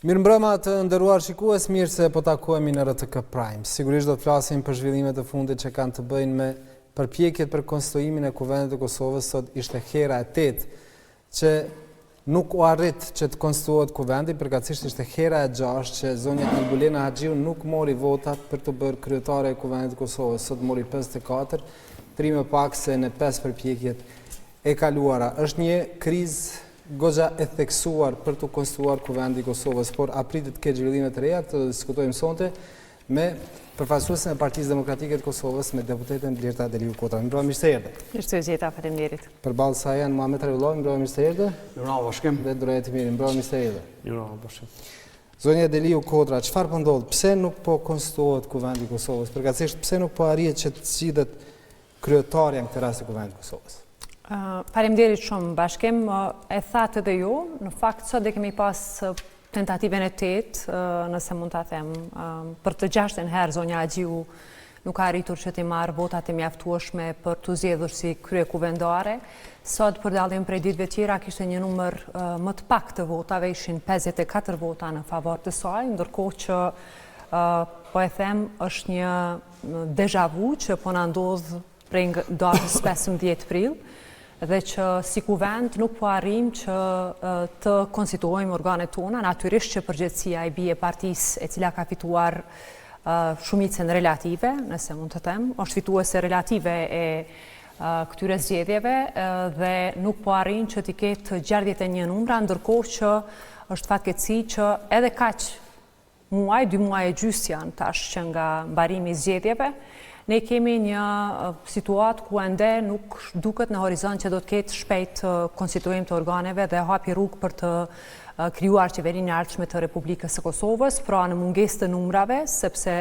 Mirëmbrëma të nderuar shikues, mirë se po takohemi në RTK Prime. Sigurisht do të flasim për zhvillimet e fundit që kanë të bëjnë me përpjekjet për konstruimin e Kuvendit të Kosovës. Sot ishte hera e 8 që nuk u arrit që të konstruohet kuvendi, përkatësisht ishte hera e 6 që zonja Albulena Haxhiu nuk mori votat për të bërë kryetare e Kuvendit të Kosovës. Sot mori 54, 3 më pak se në 5 përpjekjet e kaluara. Është një krizë goxha e theksuar për të konstruar Kuvendi i Kosovës, por apritet të ketë zhvillime të reja. Këtë do të diskutojmë sonte me përfaqësuesin e Partisë Demokratike të Kosovës, me deputeten Blerta Deliu Kotra. Mirë mirë se erdhe. Mirë se gjeta, faleminderit. Përballë saj janë Muhamet Arullah, mirë mirë se erdhe. Mirë bashkim. Dhe Doroja Timiri, mirë se erdhe. Mirë bashkim. Zonja Deliu Kotra, çfarë po ndodh? Pse nuk po konstruohet Kuvendi i Kosovës? Përkatësisht pse nuk po arrihet që të zgjidhet kryetarja në këtë rast e Kuvendit të Kosovës? Faleminderit shumë bashkim, e thatë edhe ju, në fakt sot dhe kemi pas tentativen e 8, nëse mund ta them, për të 6-ën herë zonja Haxhiu nuk ka arritur që të marrë votat e mjaftueshme për të zgjedhur si kryekuvendare. Sot për dallim prej ditëve tjera kishte një numër më të pak të votave, ishin 54 vota në favor të saj, ndërkohë që po e them është një deja vu që po na ndodh prej datës 15 prill, dhe që si kuvend nuk po arrim që të konstituojmë organet tona, natyrisht që përgjegjësia i bie partisë e cila ka fituar shumicën relative, nëse mund të them, është fituese relative e këtyre zgjedhjeve dhe nuk po arrin që t'i ketë 61 numra, ndërkohë që është fatkeqësi që edhe kaq muaj, 2 muaj e gjys janë tash që nga mbarimi i zgjedhjeve, ne kemi një situatë ku ende nuk duket në horizont që do të ketë shpejt konstituim të organeve dhe hapi rrugë për të krijuar qeverinë e ardhshme të Republikës së Kosovës, pra në mungesë të numrave, sepse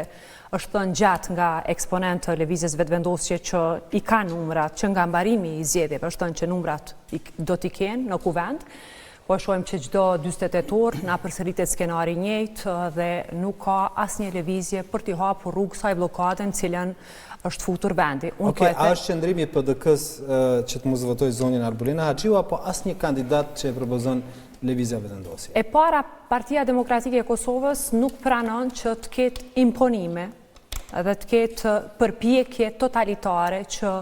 është thënë gjatë nga eksponentë të lëvizjes vetëvendosje që i kanë numrat, që nga mbarimi i zgjedhjeve është thënë që numrat do t'i kenë në kuvend. Po shohim që çdo 48 orë na përsëritet skenari i njëjtë dhe nuk ka asnjë lëvizje për t'i hapur rrugë kësaj bllokade në cilën është futur vendi. A është qëndrimi i PDK-s që të mos votojë zonjën Albulena Haxhiu apo asnjë kandidat që e propozon lëvizja vetëvendosje? E para, Partia Demokratike e Kosovës nuk pranon që të ketë imponime dhe të ketë përpjekje totalitare që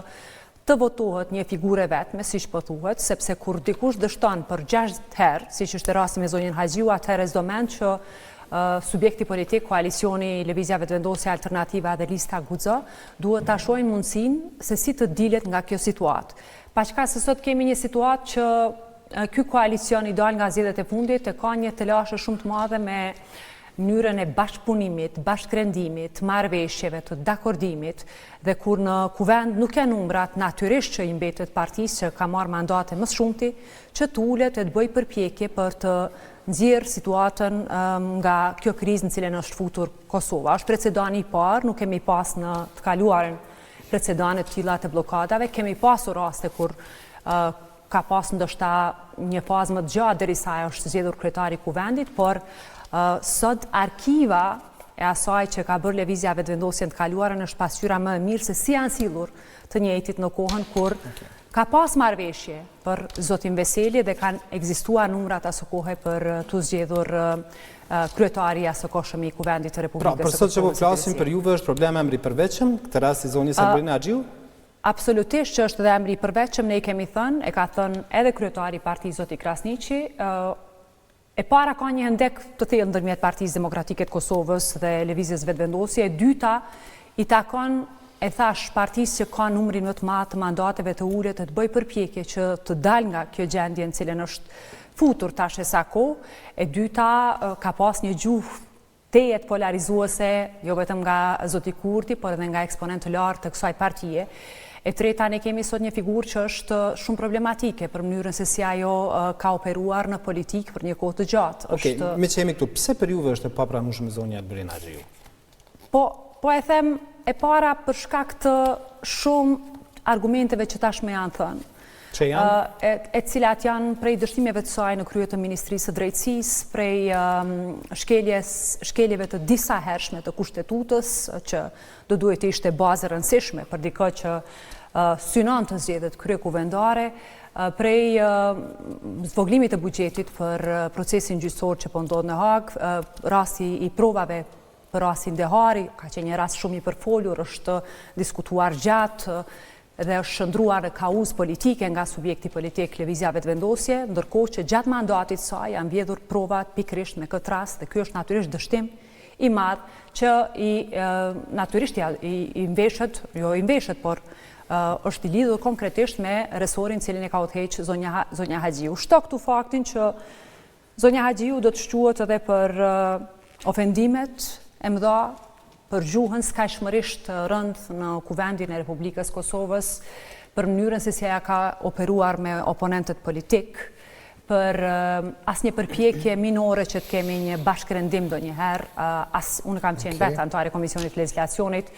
të votohet një figure vetme, siç po thuhet, sepse kur dikush dështon për 6 herë, siç është rasti me zonjën Haxhiu, atëherë s'do mend që subjekti politik, koalicioni Lëvizja Vetëvendosje Alternativa dhe Lista Guxo, duhet ta shohin mundësinë se si të dilet nga kjo situatë. Paqka se sot kemi një situatë që ky koalicion i dal nga zgjedhjet e fundit e ka një të lashë shumë të madhe me mënyrën e bashkëpunimit, bashkërendimit, marrëveshjeve, të dakordimit, dhe kur në kuvend nuk janë numrat, natyrisht që i mbetet partisë që ka marrë mandate më shumti, që të ulet e të bëj përpjekje për të nxjerrë situatën nga kjo krizë në cilën është futur Kosova. Është precedani i parë, nuk kemi pas në të kaluarën precedane të tilla të bllokadave, kemi pasur raste kur ka pas ndoshta një fazë më të gjatë derisa është zgjedhur kryetari i kuvendit, por sot arkiva e asaj që ka bërë lëvizja vetëvendosjen të kaluarën është pasqyra më e mirë se si janë sillur të njëjtit në kohën kur ka pas marrëveshje për zotin Veseli dhe kanë ekzistuar numrat asë kohe për të zgjedhur kryetari jashtëzakonshëm i kuvendit të Republikës së Kosovës. Pra, për sot që po flasim për juve është problem emri i përveçëm, këtë rast i zonjës Albulena Haxhiu? Absolutisht që është dhe emri i përveçëm, ne i kemi thënë, e ka thënë edhe kryetari i partisë zoti Krasniqi. E para ka një hendek të thellë ndërmjet Partisë Demokratike të Kosovës dhe Lëvizjes Vetëvendosje. E dyta i takon, e thash, partisë që ka numrin më të madh të mandateve të ulet të bëj përpjekje që të dal nga kjo gjendje në cilën është futur tash e sa kohë. E dyta ka pas një gjuhë tejet polarizuese, jo vetëm nga zoti Kurti, por edhe nga eksponentë të lartë të kësaj partie. E treta, ne kemi sot një figurë që është shumë problematike për mënyrën se si ajo ka operuar në politikë për një kohë të gjatë. Me që jemi këtu, pse për juve është e papranueshme zonja Albulena Haxhiu? Po e them e para për shkak të shumë argumenteve që tashmë janë thënë. Që janë? E cilat janë prej dështimeve të saj në krye të Ministrisë së Drejtësisë, prej shkeljeve të disa hershme të kushtetutës, që do duhet të ishte bazë rëndësishme për dikë që synon të zgjedhjet kryekuvendare, prej zvoglimit të buxhetit për procesin gjyqësor që po ndodh në Hagë, rasti i provave për rastin Dehari, ka qenë një rast shumë i përfolur, është diskutuar gjatë, dhe është shëndruar në kauzë politike nga subjekti politik Lëvizja Vetëvendosje, ndërkohë që gjatë mandatit saj janë mbledhur provat pikërisht me këtë rast, dhe ky është natyrisht dështim i madh që natyrisht i mbeshet, por është i lidhur konkretisht me resorin cilin e ka udhëheq zonja Haxhiu. Shto këtu faktin që zonja Haxhiu do të shquhet edhe për ofendimet e mëdha, për gjuhën skajshmërisht rënd në Kuvendin e Republikës Kosovës, për mënyrën se si ajo ka operuar me oponentët politik, për asnjë përpjekje minore që të kemi një bashkërendim ndonjëherë, unë kam qenë vetë antare Komisionit Legjislacionit,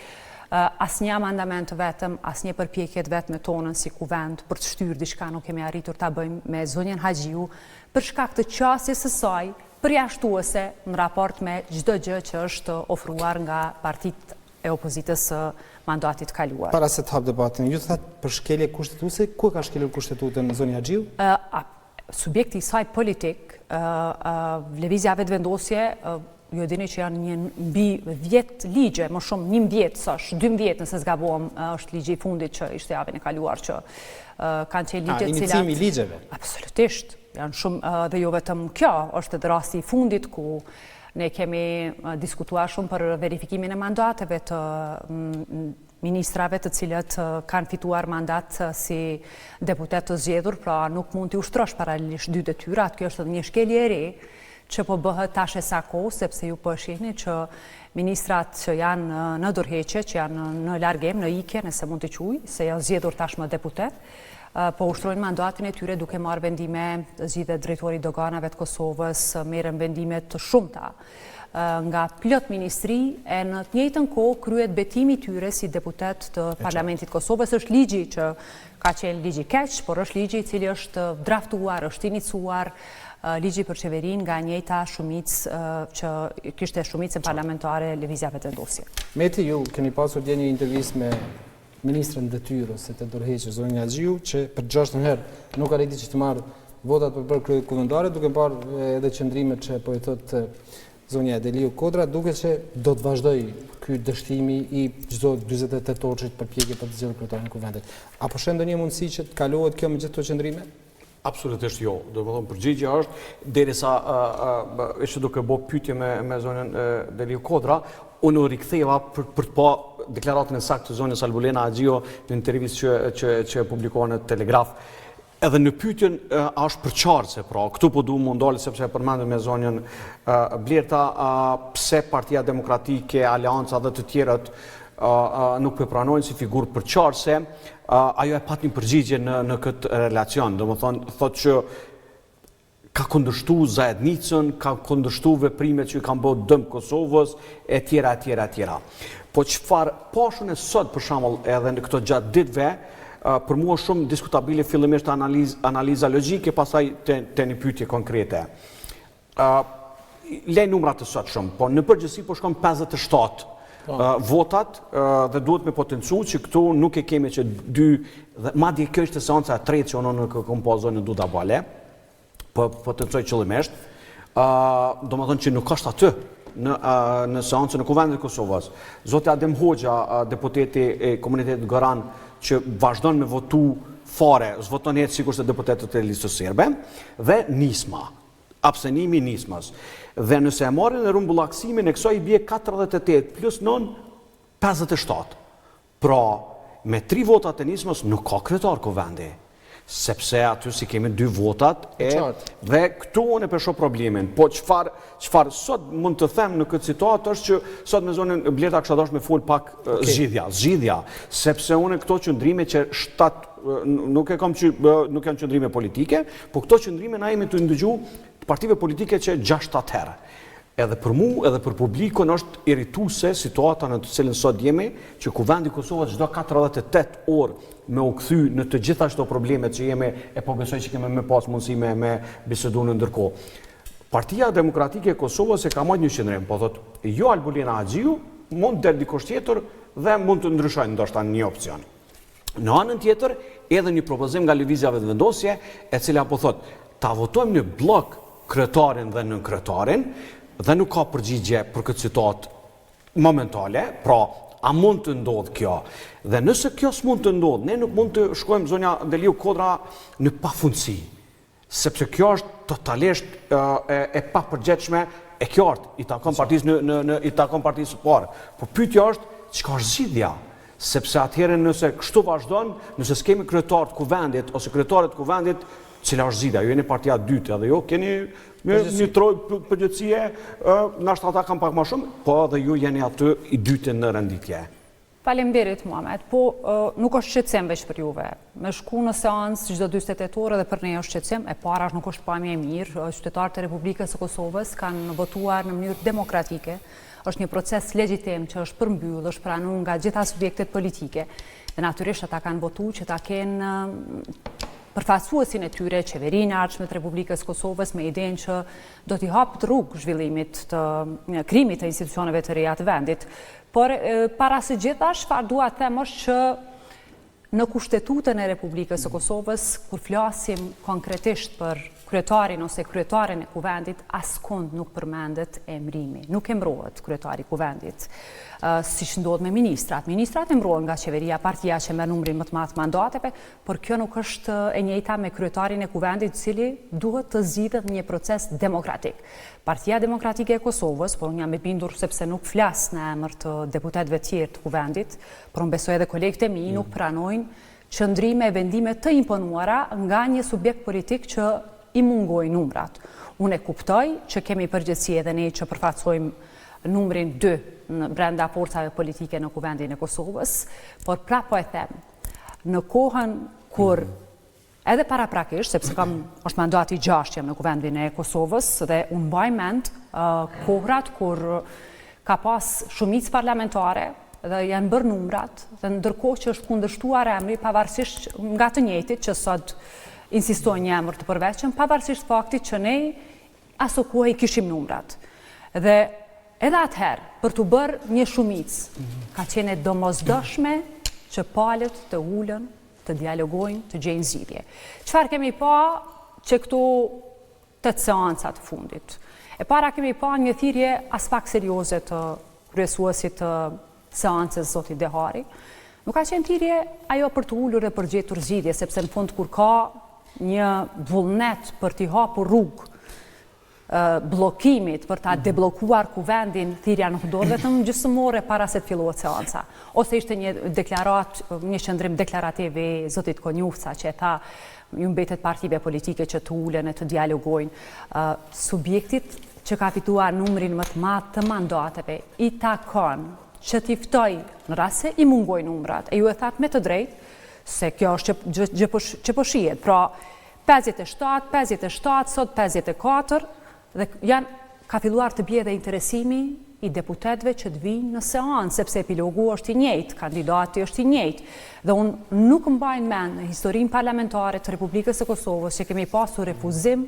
asnjë amandament vetëm, asnjë përpjekje vetëm tonën si kuvend për të shtyrë diçka nuk kemi arritur ta bëjmë me zonjën Haxhiu për shkak të qasjes së saj përjashtuese në raport me çdo gjë që është ofruar nga partitë e opozitës së mandatit kaluar. Para se të hap debatin, ju thatë për shkelje kushtetuese, ku ka shkelur kushtetutën në zonja Haxhiu? Subjekti i saj politik, Lëvizja Vetëvendosje, ju dini që janë një mbi 10 ligje, më shumë 11, s'është 12 nëse zgabuam, është ligji i fundit që ishte javën e kaluar që kanë qenë ligje cilat. Inicimi i ligjeve. Absolutisht. Janë shumë dhe jo vetëm kjo, është edhe rasti i fundit ku ne kemi diskutuar shumë për verifikimin e mandateve të ministrave të cilët kanë fituar mandat si deputet të zgjedhur, pra nuk mund t'i ushtrosh paralelisht dy detyrat. Kjo është edhe një shkelje e re që po bëhet tash e sa kohë, sepse ju po shihni që ministrat që janë në dorëheqje, që janë në largim, në ikje, nëse mund të quaj, se janë zgjedhur tashmë deputet, po ushtrojnë mandatin e tyre duke marrë vendime, zgjidhet drejtori i doganave të Kosovës, merren vendime të shumta nga plot ministri, e në të njëjtën kohë kryhet betimi i tyre si deputet të Parlamentit Kosovës. Është ligji që ka qenë ligji keq, por është ligji i cili është draftuar, është inicuar, ligji për qeverin nga njëjta shumicë që kishte shumicën parlamentare Lëvizja Vetëvendosje. Meti, ju keni pasur dje një intervistë me ministrën detyrë ose të dorëheqjes zonja Haxhiu, që për 6 herë nuk arriti që të marrë votat për kryekuvendare, duke parë edhe qëndrimet që po i thotë zonja Edeliu Kodra, duke që do të vazhdoj ky dështimi i çdo 48 orësh përpjekje për të zgjedhur kryetarin e kuvendit. Apo shën ndonjë mundësi që të kalohet kjo me gjithë këto qëndrime? Absolutisht jo. Do të thonë përgjigjja është derisa është duke bë pyetje me zonën Edeliu Kodra, unë u riktheva për të pa deklaratën e saktë të zonjës Albulena Haxhiu në intervistë që publikohen në Telegraf. Edhe në pyetjen është përçartëse, pra, këtu po duam më ndalë sepse e përmendëm me zonjën Blerta, pse Partia Demokratike, Aleanca dhe të tjerët nuk pranojnë si figurë përçartëse, ajo e pat një përgjigje në këtë relacion. Domethënë, thotë që ka kundërshtu zajednicën, ka kundërshtu veprimet që i kanë bërë dëm Kosovës, e tjera. Po çfarë pashun e sot për shembull edhe në këto gjatë ditëve, për mua shumë diskutabile fillimisht analiza logjike, pastaj te një pyetje konkrete. Le numrat të sot shumë, po në përgjithësi po shkon 57 votat dhe duhet me potencu që këtu nuk e kemi që dy, madje kjo është seanca e tretë që unë në kompozoj në Duda Bale, po potencoj qëllimisht, domethënë që nuk është aty në seancën e Kuvendit të Kosovës. Zoti Adem Hoxha, deputeti e komunitetit Goran, që vazhdon me votu fare, zvoton jetë sikur se deputetët e listës serbe, dhe nisma, abstenimi nismas. Dhe nëse e marrin në rumbullaksimin e kësaj i bie 48 plus 9, 57. Pra, me 3 votat e nismas nuk ka kryetar kuvendi, sepse aty si kemi 2 votat dhe këtu unë e pesho problemin. Po çfarë sot mund të them në këtë situatë është që sot me zonën Blerta kisha dashur me fol pak zgjidhja, sepse unë këto qëndrime që nuk janë qëndrime politike, po këto qëndrime na jemi të ndëgju partive politike që 6-7 herë. edhe për mu, edhe për publikun është irrituse situata në të cilën sot jemi, që kuvendi i Kosovës çdo 48 orë me u kthy në të gjitha ato problemet që jemi, e po besoj që kemi më pas mundësi me bisedu në ndërkohë. Partia Demokratike e Kosovës e ka marrë një qendrim, po thotë, jo Albulina Haxhiu, mund të dikush tjetër dhe mund të ndryshojnë ndoshta një opcion. Në anën tjetër, edhe një propozim nga lëvizja vetëvendosje, e cila po thotë, ta votojmë në blok kryetarin dhe nën kryetarin, dhe nuk ka përgjigje për këtë situatë momentale, pra a mund të ndodhë kjo? Dhe nëse kjo s'mund të ndodhë, ne nuk mund të shkojmë zonja Deliu Kodra në pafundësi, sepse kjo është totalisht e papërgjegjshme, e kjo është i takon partisë së parë. Po pyetja është çka është zgjidhja? Sepse atëherë nëse kështu vazhdon, nëse s'kemi kryetar të kuvendit ose kryetare të kuvendit, cila është zgjidhja? Ju jeni partia e dytë edhe jo keni një trojë përgjithësie, nashta ata kanë pak më shumë, po edhe ju jeni aty i dytë në renditje. Faleminderit Muhamet, po nuk është shqetësim veç për juve. Me shku në seancë çdo 48 orë dhe për ne është shqetësim, e para nuk është pamje e mirë. Qytetarët e Republikës së Kosovës kanë votuar në mënyrë demokratike. Është një proces legjitim që është përmbyll, është pranuar nga gjitha subjektet politike. Dhe natyrisht ata kanë votuar që ta kenë përfaqësuesin e tyre, qeverinë e ardhshme të Republikës Kosovës, me idenë që do t'i hapë rrugë zhvillimit të krijimit të institucioneve të reja të vendit. Por para së gjithash, çfarë dua të them është që në Kushtetutën e Republikës së Kosovës, kur flasim konkretisht për kryetarin ose kryetaren e kuvendit, askund nuk përmendet emrimi. Nuk emrohet kryetari i kuvendit, siç ndodh me ministrat. Ministrat emrohen nga qeveria, partia që merr numrin më të madh mandateve, por kjo nuk është e njëjta me kryetarin e kuvendit, i cili duhet të zgjidhet një proces demokratik. Partia Demokratike e Kosovës, por unë jam e bindur sepse nuk flas në emër të deputetëve të tjerë të kuvendit, por unë besoj edhe kolegët e mi nuk pranojnë qëndrime e vendime të imponuara nga një subjekt politik që i mungoj numrat. Unë e kuptoj që kemi përgjegjësi edhe ne që përfaqësojmë numrin 2 në brenda forcave politike në kuvendin e Kosovës, por prapë po e them, në kohën kur edhe paraprakisht, sepse është mandati 6 në kuvendin e Kosovës dhe unë mbaj mend kohrat kur ka pas shumicë parlamentare dhe janë bërë numrat, dhe ndërkohë që është kundërshtuar emri pavarësisht nga të njëjtit që sot insistojnë një emër të përveçëm, pavarësisht faktit që ne aso kohë i kishim numrat. Dhe edhe atëherë, për të bërë një shumicë, ka qenë domosdoshme që palët të ulën, të dialogojnë, të gjejnë zgjidhje. Çfarë kemi pa që këto 8 seanca të fundit? E para kemi pa një thirrje as pak serioze të kryesuesit të seancës zotit Dehari. Nuk ka qenë thirrje ajo për të ulur dhe për gjetur zgjidhje, sepse në fund kur ka një vullnet për t'i hapur rrugë bllokimit, për ta debllokuar kuvendin, thirrja nuk ndodh vetëm gjysmore para se të fillohet seanca. Ose ishte një qendrim deklarativ i zotit Konjufca që e tha ju mbetet partive politike që të ulen e të dialogojnë. Subjektit që ka fituar numrin më të madh të mandateve i takon që t'i ftoj në rast se i mungojnë numrat. E ju e thatë me të drejtë se kjo është që po shihet. Pra 57, 57, sot 54, dhe ka filluar të bie dhe interesimi i deputetëve që të vinë në seancë, sepse epilogu është i njëjtë, kandidati është i njëjtë. Dhe unë nuk mbaj mend në historinë parlamentare të Republikës së Kosovës që kemi pasur refuzim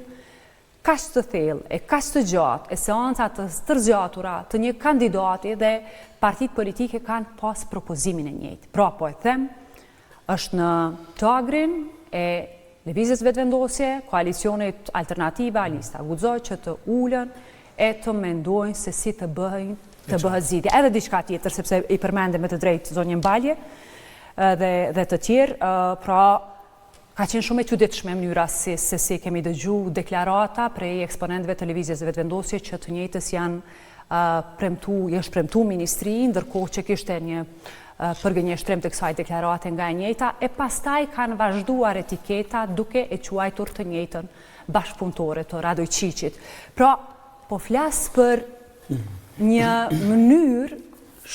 kaq të thellë e kaq të gjatë e seanca të tërzgjatura të një kandidati dhe partitë politike kanë pas propozimin e njëjtë. Pra po e them, është në tagrin e lëvizjes vetëvendosje, koalicionit Alternativa, Lista Guxoj që të ulën e të mendojnë se si të bëhet zgjidhja. Edhe diçka tjetër, sepse i përmende me të drejtë zonjën Balje dhe të tjerë, pra ka qenë shumë e çuditshme mënyra se si kemi dëgjuar deklarata prej eksponentëve të lëvizjes vetëvendosje që të njëjtës janë premtu ministri, ndërkohë që kishte një përgënjeshtrim të kësaj deklarate nga e njëjta, e pastaj kanë vazhduar etiketa duke e quajtur të njëjtën bashkëpunëtore të Radojqiqit. Pra, po flas për një mënyrë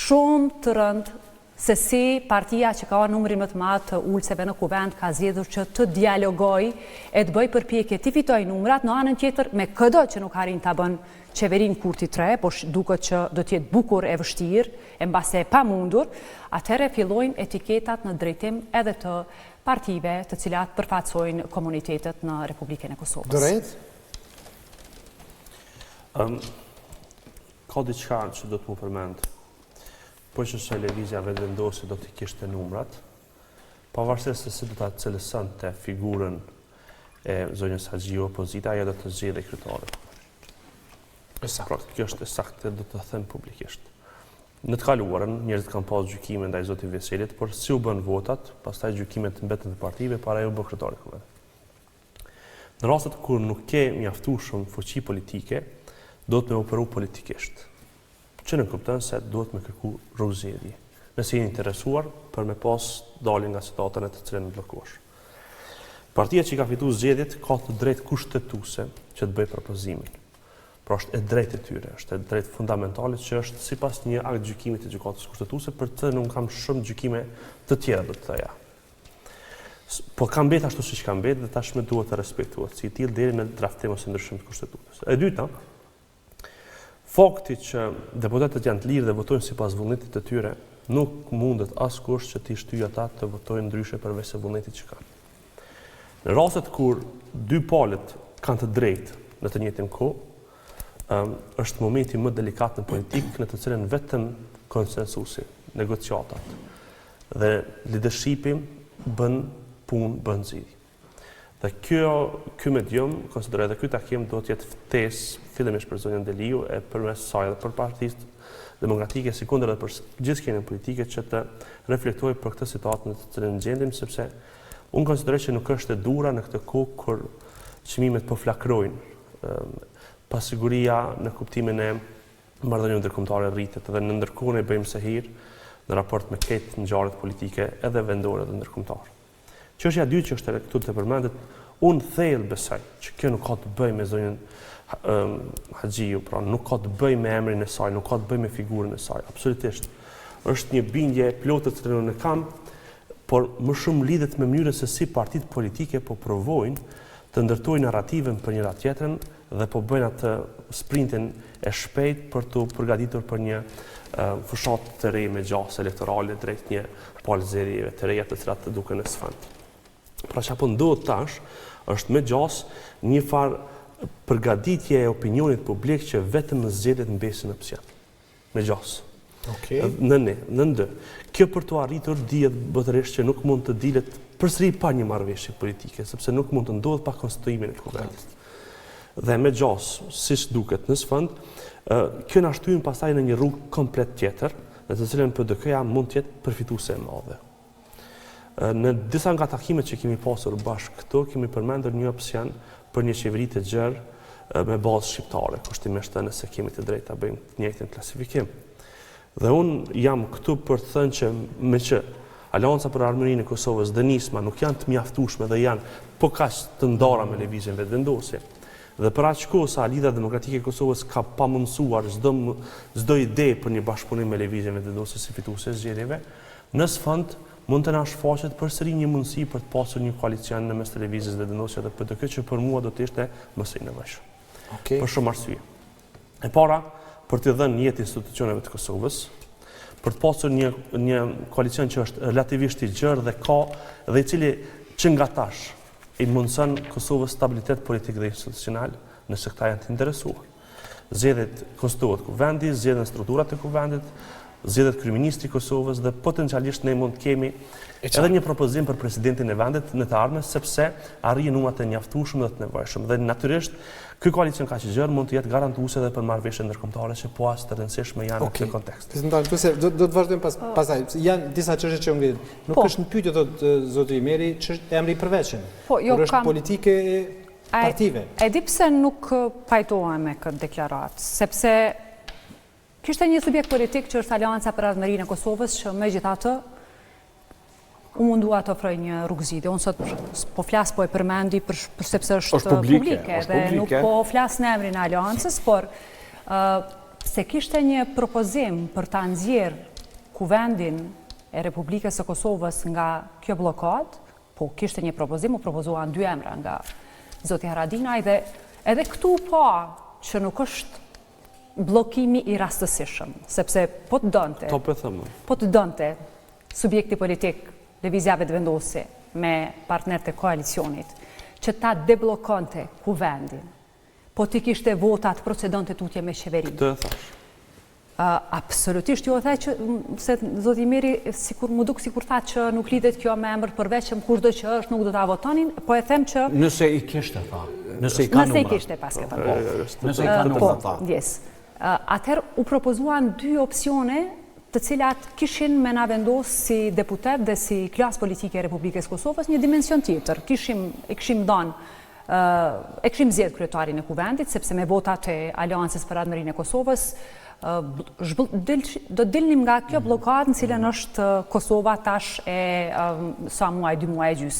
shumë të rëndë se si partia që ka numrin më të madh të ulëseve në kuvend ka zgjedhur që të dialogoj e të bëj përpjekje të fitoj numrat, në anën tjetër me këdo që nuk arrin ta bën qeverin Kurti 3, por duket që do t'jetë bukur e vështirë, e mbase e pa mundur, atëherë fillojnë etiketat në drejtim edhe të partive të cilat përfaqësojnë komunitetet në Republikën e Kosovës. Dorejt? Ka diçka që do të mu përmend, po që televizja vetë vendosi do t'i kishte numrat, pavarësisht se si do ta cilësonte figurën e zonjës Haxhiu opozita, ajo do të zgjidhej kryetarin. Pra, kjo është e saktë, do të them publikisht. Në të kaluarën, njerëzit kanë pasur gjykime ndaj zotit Veselit, por si u bën votat, pastaj gjykimet mbetën të partive para e u bë kryetari kombëtar. Në rastet kur nuk ke mjaftueshëm fuqi politike, do të me operu politikisht. Që në kupton se duhet me kërku rrugëzjedhje. Nëse jeni interesuar për me pas dalin nga situata në të cilën bllokosh. Partia që ka fituar zgjedhjet ka të drejtë kushtetuese që të bëjë propozimin. Pra është e drejtë e tyre, është e drejtë fundamentale që është sipas një akt gjykimi të gjykatës kushtetuese, për të nuk kam shumë gjykime të tjera do të thoja. Po ka mbet ashtu siç ka mbet dhe tashmë duhet të respektohet si i tillë deri në draftim ose ndryshim të kushtetutës. E dyta, fakti që deputetët janë të lirë dhe votojnë sipas vullnetit të tyre, nuk mundet askush që t'i shtyjë ata të votojnë ndryshe përveç se vullnetit që kanë. Në rastet kur dy palët kanë të drejtë në të njëjtin kohë, është momenti më delikat në politikë në të cilën vetëm konsensusi, negociatat dhe leadershipi bën punë, bën zgjidhje. Dhe ky medium, konsideroj dhe ky takim do të jetë ftesë fillimisht për zonjën Deliu e përmes saj dhe për Partisë Demokratike sekondare dhe për gjithë skenën politike që të reflektojë për këtë situatë në të cilën gjendim, sepse unë konsideroj që nuk është e dura në këtë kohë kur çmimet po flakrojnë. Pasiguria në kuptimin e marrëdhënieve ndërkombëtare rritet dhe në ndërkohën e bëjmë së hir në raport me këtë ngjarjet politike edhe vendore dhe ndërkombëtare. Çështja e dytë që është këtu të përmendet, unë thellë besoj që kjo nuk ka të bëjë me zonjën Haxhiu, pra nuk ka të bëjë me emrin e saj, nuk ka të bëjë me figurën e saj, absolutisht. Është një bindje e plotë që unë kam, por më shumë lidhet me mënyrën se si partitë politike po provojnë të ndërtojnë narrativën për njëra tjetrën dhe po bëjnë atë sprintin e shpejt për të përgatitur për një fushat të re me gjasë elektorale drejt një palë zgjedhjeve të reja të cilat të duken në sfond. Pra që apo ndodh tash është me gjasë një farë përgatitje e opinionit publik që vetëm në zgjedhjet mbesin opsion. Me gjasë. Në ndë. Kjo për të arritur dihet botërisht që nuk mund të dilet përsëri pa një marrëveshje politike, sepse nuk mund të ndodhë pa konstituimin e kuvendit. Dhe me gjasë, siç duket në sfond, kjo na shtyn pastaj në një rrugë komplet tjetër, në të cilën PDK-ja mund të jetë përfituese e madhe. Në disa nga takimet që kemi pasur bashkë këto, kemi përmendur një opsion për një qeveri të gjerë me bazë shqiptare, kushtimisht nëse kemi të drejtë ta bëjmë të njëjtin klasifikim. Dhe unë jam këtu për të thënë që me që Aleanca për Armërinë e Kosovës dhe Nisma nuk janë të mjaftueshme dhe janë po kaq të ndara me lëvizjen vetëvendosje. Dhe për aq kohë sa Lidhja Demokratike e Kosovës ka pamundsuar çdo ide për një bashkëpunim me lëvizjen vetëvendosje si fituese zgjedhjeve, në sfond mund të na shfaqet përsëri një mundësi për të pasur një koalicion në mes të lëvizjes vetëvendosje dhe PDK që për mua do të ishte më së nevojshëm. Për shumë arsye. E para, për të dhënë jetë institucioneve të Kosovës, për të pasur një koalicion që është relativisht i gjerë dhe ka dhe i cili që nga tash i mundson Kosovës stabilitet politik dhe institucional nëse këta janë të interesuar. Zgjedhet konstituohet kuvendi, zgjedhen strukturat e kuvendit, zgjedhet kryeministri i Kosovës dhe potencialisht ne mund të kemi edhe një propozim për presidentin e vendit në të ardhmen sepse arrin numrat e mjaftueshëm dhe të nevojshëm. Dhe natyrisht ky koalicion kaq i gjerë mund të jetë garantuese edhe për marrëveshje ndërkombëtare që po as të rëndësishme janë në këtë kontekst. Do të vazhdojmë pastaj. Janë disa çështje që ngrihen. Nuk është në pyetje thotë zoti Imeri, ç'është emri i përveçëm. Por është politike partive. E di pse nuk pajtohem me këtë deklaratë, sepse kishte një subjekt politik që është Aleanca për Ardhmërinë e Kosovës që megjithatë u mundua të ofroj një rrugëzgjidhje. Unë sot po flas po e përmendi sepse është publike dhe nuk po flas në emrin e Aleancës, por se kishte një propozim për ta nxjerrë kuvendin e Republikës së Kosovës nga kjo blokadë, po kishte një propozim, u propozuan dy emra nga zoti Haradinaj dhe edhe këtu pa që nuk është blokimi i rastësishëm, sepse po të donte subjekti politik Lëvizja Vetëvendosje me partnerët e koalicionit, që ta deblokonte kuvendin, po t'i kishte votat procedonte tutje me qeverinë. Të thash. Absolutisht, jo the që, se zoti Meri, sikur mu duk sikur tha që nuk lidhet kjo me emër përveç që kushdo që është nuk do ta votonin, po e them që... Nëse i kishte, tha. Nëse i ka numrat. Nëse i kishte pas këta. Nëse i ka numrat, tha. Yes. Atëherë u propozuan dy opsione të cilat kishin me na vendos si deputet dhe si klas politike e Republikës Kosovës një dimension tjetër. E kishim zgjedh kryetarin e kuvendit, sepse me votat e Aleancës për Admërinë e Kosovës, do dilnim nga kjo blokadë në cilën është Kosova tash e sa muaj, 2 muaj e gjys.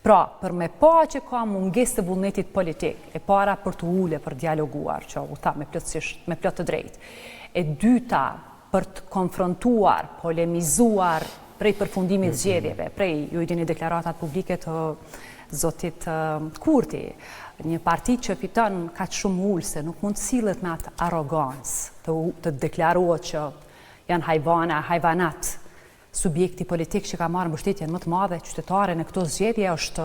Pra, për me pa që ka mungesë të vullnetit politik, e para për të ule, për dialoguar, që u tha me plot të drejt. E dyta, për të konfrontuar, polemizuar prej përfundimit zgjedhjeve, prej ju i dini deklaratat publike të zotit Kurti, një parti që fiton kaq shumë ulse, nuk mund të sillet me atë arrogancë të deklarohet që janë hajvanat, subjekti politik që ka marrë mbështetjen më të madhe qytetare në këto zgjedhje është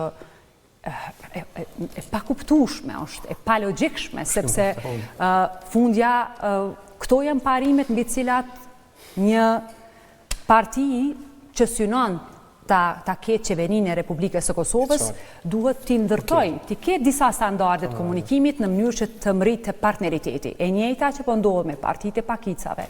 e pakuptueshme, është e palogjikshme, sepse fundja këto janë parimet mbi cilat një parti që synon ta ketë qeverinë e Republikës së Kosovës, duhet t'i ndërtoj, t'i ketë disa standardet komunikimit në mënyrë që të mritë partneriteti. E njëjta që po ndodh me partitë e pakicave,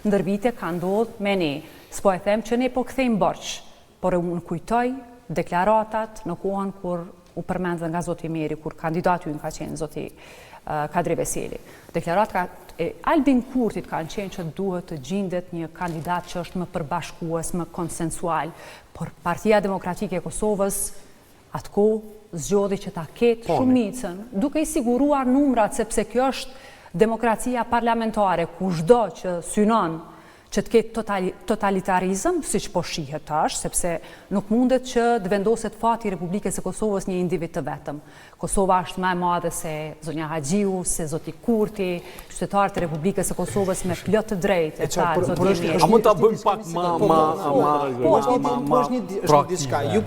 ndër vite ka ndodh me ne. S'po e them që ne po kthejmë borç, por unë kujtoj deklaratat në kohën kur u përmendën nga zoti Meri, kur kandidati ynë ka qenë zoti Kadri Veseli. Deklaratat e Albin Kurtit kanë qenë që duhet të gjendet një kandidat që është më përbashkues, më konsensual, por Partia Demokratike e Kosovës atko zgjodhi që ta ketë shumicën, duke i siguruar numrat, sepse kjo është demokracia parlamentare, kushdo që synon që të ketë totalitarizëm, si që po shihet tash, sepse nuk mundet që të vendoset fati i Republikës së Kosovës një individ të vetëm. Kosova është më e madhe se zonja Haxhiu, se zoti Kurti, qytetarët e Republikës së Kosovës me plot të drejtë. A mund ta bëjmë pak Po është një diçka. Ju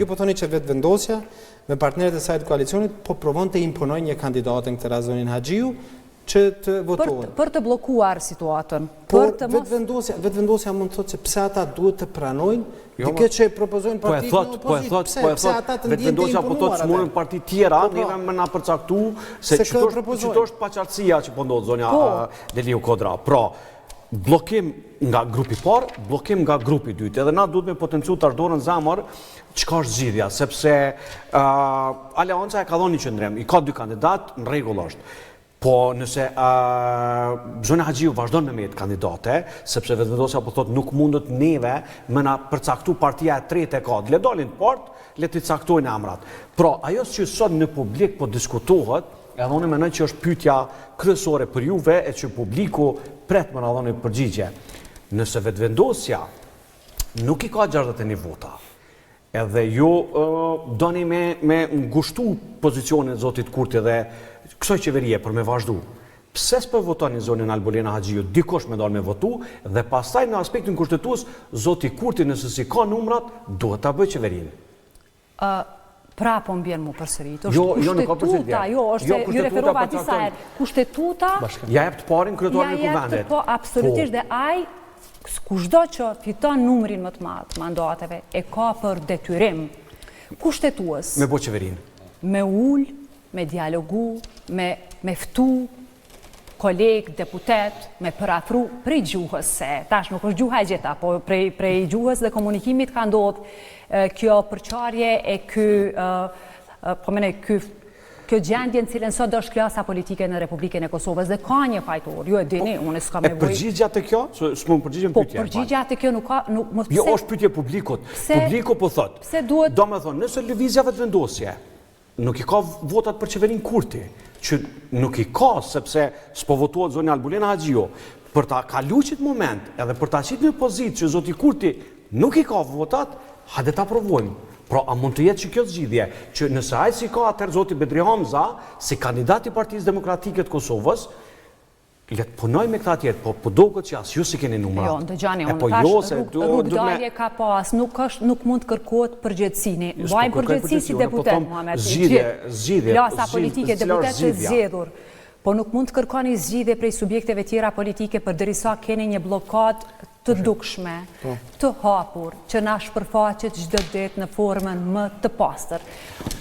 po thoni që vetëvendosja me partnerët e saj të koalicionit po provon të imponojë një kandidatë në këtë rast zonin Haxhiu që të votohen. Për të blokuar situatën. Por vetëvendosja mund të thotë se pse ata duhet të pranojnë dike që propozojnë partitë në opozitë. Pse ata të ndjehen të imponuar? Po të smurën parti tjera, neve më na përcaktu se çdo është paqartësia që po ndodh zonja Deliu Kodra. Pra, blokim nga grupi parë, blokim nga grupi dytë. Edhe na duhet me potencu të ardhurën zamër çka është zgjidhja, sepse Aleanca e ka dhënë një qëndrim, i ka 2 kandidat, në rregull është. Po nëse Zona Haxhiu vazhdon me jetë kandidate, sepse vetëvendosja po thotë nuk mundët neve me na përcaktu partia e tretë e ka. Le dalin port, le t'i caktojnë emrat. Pra, ajo që sot në publik po diskutohet, edhe unë mendoj që është pyetja kryesore për juve e që publiku pret më na dhoni përgjigje. Nëse vetëvendosja nuk i ka 61 vota, edhe ju doni me ngushtu pozicionin e zotit Kurti dhe kësaj qeverie për me vazhdu, pse s'po votoni zonin Albolena Haxhiu, dikush me dalë me votu, dhe pastaj në aspektin kushtetues, zoti Kurti nëse si ka numrat, duhet ta bëjë qeverinë. Pra po mbjen mu përsërit. Jo, nuk ka përsëritje. Ju referova disa herë. Kushtetuta ja jep të parin kryetarin e kuvendit. Po, absolutisht, dhe ai kushdo që fiton numrin më të madh mandateve e ka për detyrim kushtetues. Me bo qeverinë. Me ul, me dialogu, me ftu kolegë, deputet, me përafru prej gjuhës, se tash nuk është gjuha e gjeta, po prej gjuhës dhe komunikimit ka ndodhë kjo përqarje e kjo gjendje në cilën sot është klasa politike në Republikën e Kosovës dhe ka një fajtor, ju e dini, unë s'ka me vojë. E përgjigja të kjo? S'më përgjigjen pyetje. Po, përgjigja të kjo nuk ka... Jo, është pyetje publikut. Publiku po thotë. Do me thonë, nëse lëvizja vetëvendosje nuk i ka votat për qeverinë Kurti, që nuk i ka sepse s'po votuat zonja Albolena Haxhiu, për ta kalu qit moment, edhe për ta qit një pozitë që zoti Kurti nuk i ka votat, hajde ta provojmë. Pra, a mund të jetë që kjo zgjidhje, që nëse ai si ka atëherë zoti Bedri Hamza, si kandidat i Partisë Demokratike të Kosovës, letë punoj me këta tjetë, po duket që asë ju si keni numra. Jo, ndëgjani, po unë jo, tash se rrugdalje ka pas, nuk mund kërkohet përgjegjësini. Vajmë përgjegjësi si deputet, Muhamet. Zgjidhje. Plasa politike, deputet të zgjedhur. Po nuk mund të kërkoni zgjidhje prej subjekteve tjera politike përderisa keni një blokad të dukshme, të hapur, që na shpërfaqet çdo ditë në formën më të pastër.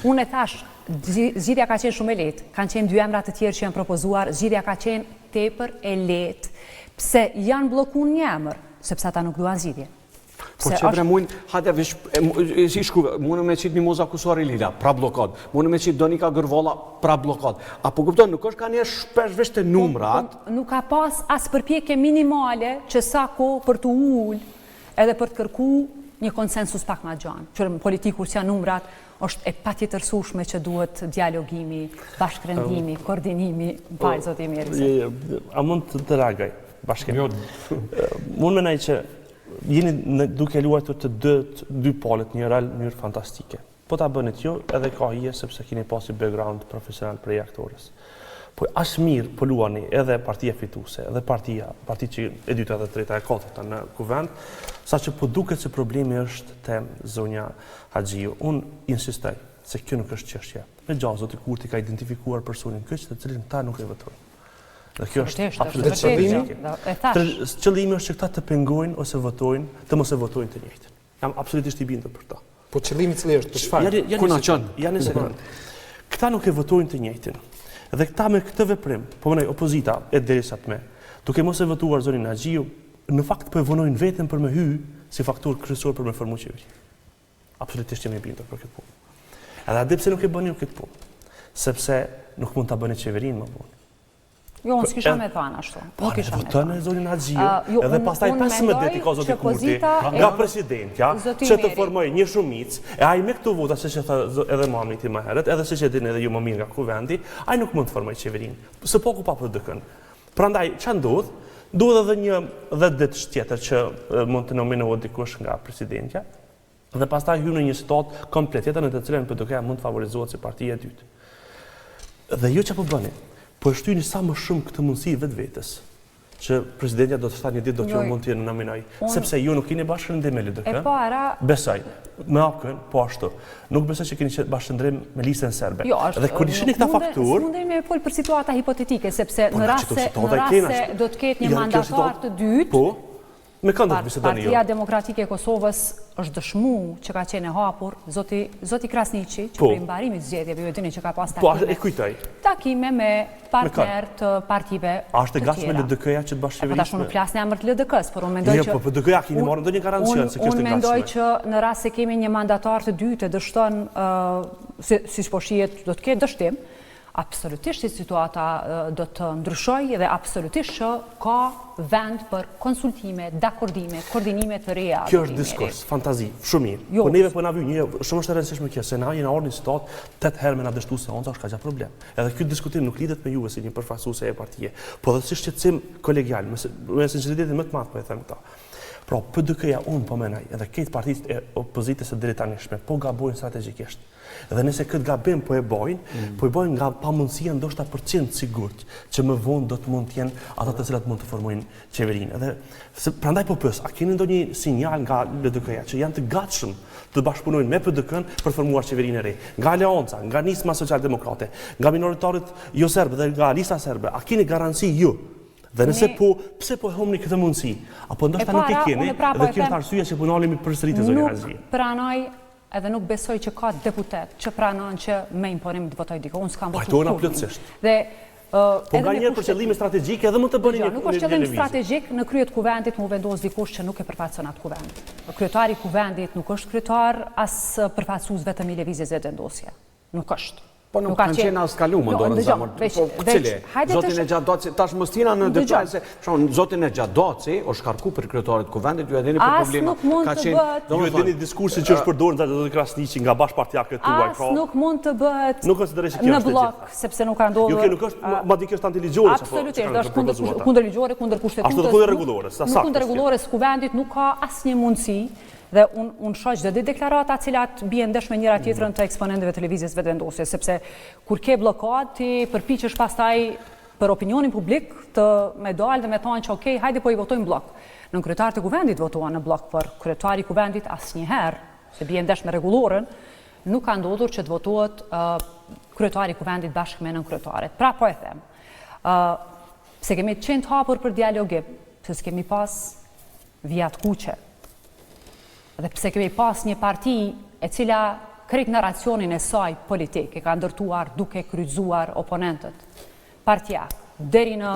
Unë e thash, zgjidhja ka qenë shumë e lehtë. Kanë qenë 2 emra të tjerë që janë propozuar, zgjidhja ka qenë tepër e lehtë. Pse janë bllokuar një emër? Sepse ata nuk duan zgjidhje. Po që bre mujnë, hajde vish, si shkuve, mujnë me qitë Mimoza Kusari Lila, pra blokad, mujnë me qitë Donika Gërvola, pra blokad. Apo kupton, nuk është ka një shpesh vesh të numrat. Nuk ka pas as përpjekje minimale që sa kohë për të ullë edhe për të kërku një konsensus pak ma gjanë. Qërë në politikë kur që janë numrat, është e patjetërsueshme që duhet dialogimi, bashkërendimi, koordinimi, parë zoti Mirëse. A mund të reagoj, bashkëm? Mund menaj që jeni duke luajtur të dy palët një rol në mënyrë fantastike. Po ta bënit ju edhe ka hije sepse keni pasi background profesional prej aktorës. Po as mirë po luani edhe partia fituese, edhe parti që e dyta dhe treta e katërta në kuvend, saqë po duket se problemi është te zonja Haxhiu. Unë insistoj se kjo nuk është çështje. Me gjatë zoti Kurti ka identifikuar personin këç të cilin ta nuk e votojnë. Dhe kjo është absolutisht qëllimi. Qëllimi është që këta të pengojnë ose votojnë, të mos e votojnë të njëjtën. Jam absolutisht i bindur për ta. Po qëllimi cili është për çfarë? Ku na çon? Janë një sekond. Këta nuk e votojnë të njëjtën. Dhe këta me këtë veprim, po mënoj opozita e derisat me, duke mos e votuar zonin Haxhiu, në fakt po e vonojnë veten për me hy si faktor kryesor për me formu qeveri. Absolutisht jam i bindur për këtë punë. Edhe a pse nuk e bëni këtë punë? Sepse nuk mund ta bëni qeverinë më vonë. Jo, unë s'kisha me thanë ashtu. Po, ne votën e zonin Haxhiu, edhe pastaj 15 ditë ka zoti Kurti, nga presidentja, që të formoj një shumicë, e ai me këto vota, siç e tha edhe Muhameti më herët, edhe siç e dini edhe ju më mirë nga kuvendi, ai nuk mund të formoj qeverinë. Së poku pa PDK-n. Prandaj ç'a ndodh? Duhet edhe një 10 ditë tjetër që mund të nominohet dikush nga presidentja, dhe pastaj hyn në një situatë komplet tjetër në të cilën PDK-ja mund të favorizohet si partia e dytë. Dhe ju ç'a po bëni? Po e shtyni sa më shumë këtë mundësi vetvetes, që presidentja do të thani një ditë do t'ju mund t'ju nominoj, sepse ju nuk keni bashkëndrim me LDK. E para, besoj, me hapkën, po ashtu. Nuk besoj që keni bashkëndrim me listën serbe. Jo, dhe kur ishini këta fakturë, s'mundemi me fol për situata hipotetike, sepse në rast se do të ketë një mandatar të dytë, me kënd do të bisedoni ju. Partia Demokratike e Kosovës është dëshmuar që ka qenë e hapur, zoti Krasniqi, që për mbarimit zgjedhjeve, ju e dini që ka pas takime. Po, e kujtoj. Takime me partner të partive të tjera. A është e gatshme LDK-ja që të bashkëqeverisë? Po tash unë flas në emër të LDK-s, por unë mendoj që po LDK-ja keni marrë ndonjë garancion se kjo është e gatshme. Unë mendoj që në rast se kemi një mandatar të dytë dështon siç po shihet do të ketë dështim, absolutisht situata do të ndryshojë dhe absolutisht që ka vend për konsultime, dakordime, koordinime të reja. Kjo është diskurs, fantazi, shumë mirë. Po neve po na vjen një shumë është e rëndësishme kjo, se na jena ardhur në situatë 8 herë me na dështuar seanca, është ka gjatë problem. Edhe ky diskutim nuk lidhet me juve si një përfaqësuese e partie, po dhe si shqetësim kolegial, me sinqeritetin më të madh po e them këta. Pra, PDK-ja unë po menaj, edhe këtë partitë e opozitës së deri tanishme, po gabojnë strategjikisht. Dhe nëse këtë gabim po e bojnë nga pamundësia ndoshta % sigurt që më vonë do të mund të jenë ata të cilat mund të formojnë qeverinë. Edhe prandaj po pyes, a keni ndonjë sinjal nga LDK-ja që janë të gatshëm të bashkëpunojnë me PDK-n për formuar qeverinë e re? Nga Aleanca, nga Nisma Socialdemokrate, nga minoritarit jo serb dhe nga lista serbe, a keni garanci ju? Dhe nëse po, pse po humni këtë mundësi? Apo ndoshta nuk e keni, dhe kjo është arsyeja që punonemi përsëri te zonja Haxhiu. Nuk pranoj edhe nuk besoj që ka deputet që pranon që me imponim të votoj diko. Unë s'kam votuar. Pajtona plotësisht. Po nga njerë për qëllime strategjike edhe më të bëni një nuk është qëllim strategjik në kryet kuvendit mu vendos dikush që nuk e përfaqëson atë kuvend. Kryetari i kuvendit nuk është kryetar as përfaqësues vetëm i lëvizjes së vendosje. Nuk është. Po nuk kanë qenë as kalu më dorën zamër. Po cili? Zotin e Gjadoci, tash mos tina në detaj se zotin e Gjadoci o shkarku për kryetarit kuvendit, ju e dini për problema. Ka qenë, ju e dini diskursin që është përdorur nga zotin Krasniqi nga bashkëpartiakët tuaj. As nuk mund të bëhet në blok, sepse nuk ka ndodhur. Jo, nuk është madje kjo është antiligjore. Absolutisht, është kundër ligjore, kundër kushtetutës. Ashtu kundër rregullores, sa saktë. Kundër rregullores kuvendit nuk ka asnjë mundësi. Dhe unë shoh çdo ditë deklarata cilat bien ndesh me njëra tjetrën të eksponentëve të lëvizjes vetëvendosje, sepse kur ke bllokad ti përpiqesh pastaj për opinionin publik të me dalë dhe me thonë që okej, hajde po i votojmë blok. Në kryetarët e kuvendit votuan në blok, për kryetari i kuvendit asnjëherë, se bie ndesh me rregullorën, nuk ka ndodhur që të votohet kryetari i kuvendit bashkë me nënkryetaret. Pra po e them. Se kemi qenë të hapur për dialogim, se s'kemi pas vijat kuqe. Dhe pse kemi pas një parti e cila krejt narracionin e saj politik e ka ndërtuar duke kryqëzuar oponentët. Partia, deri në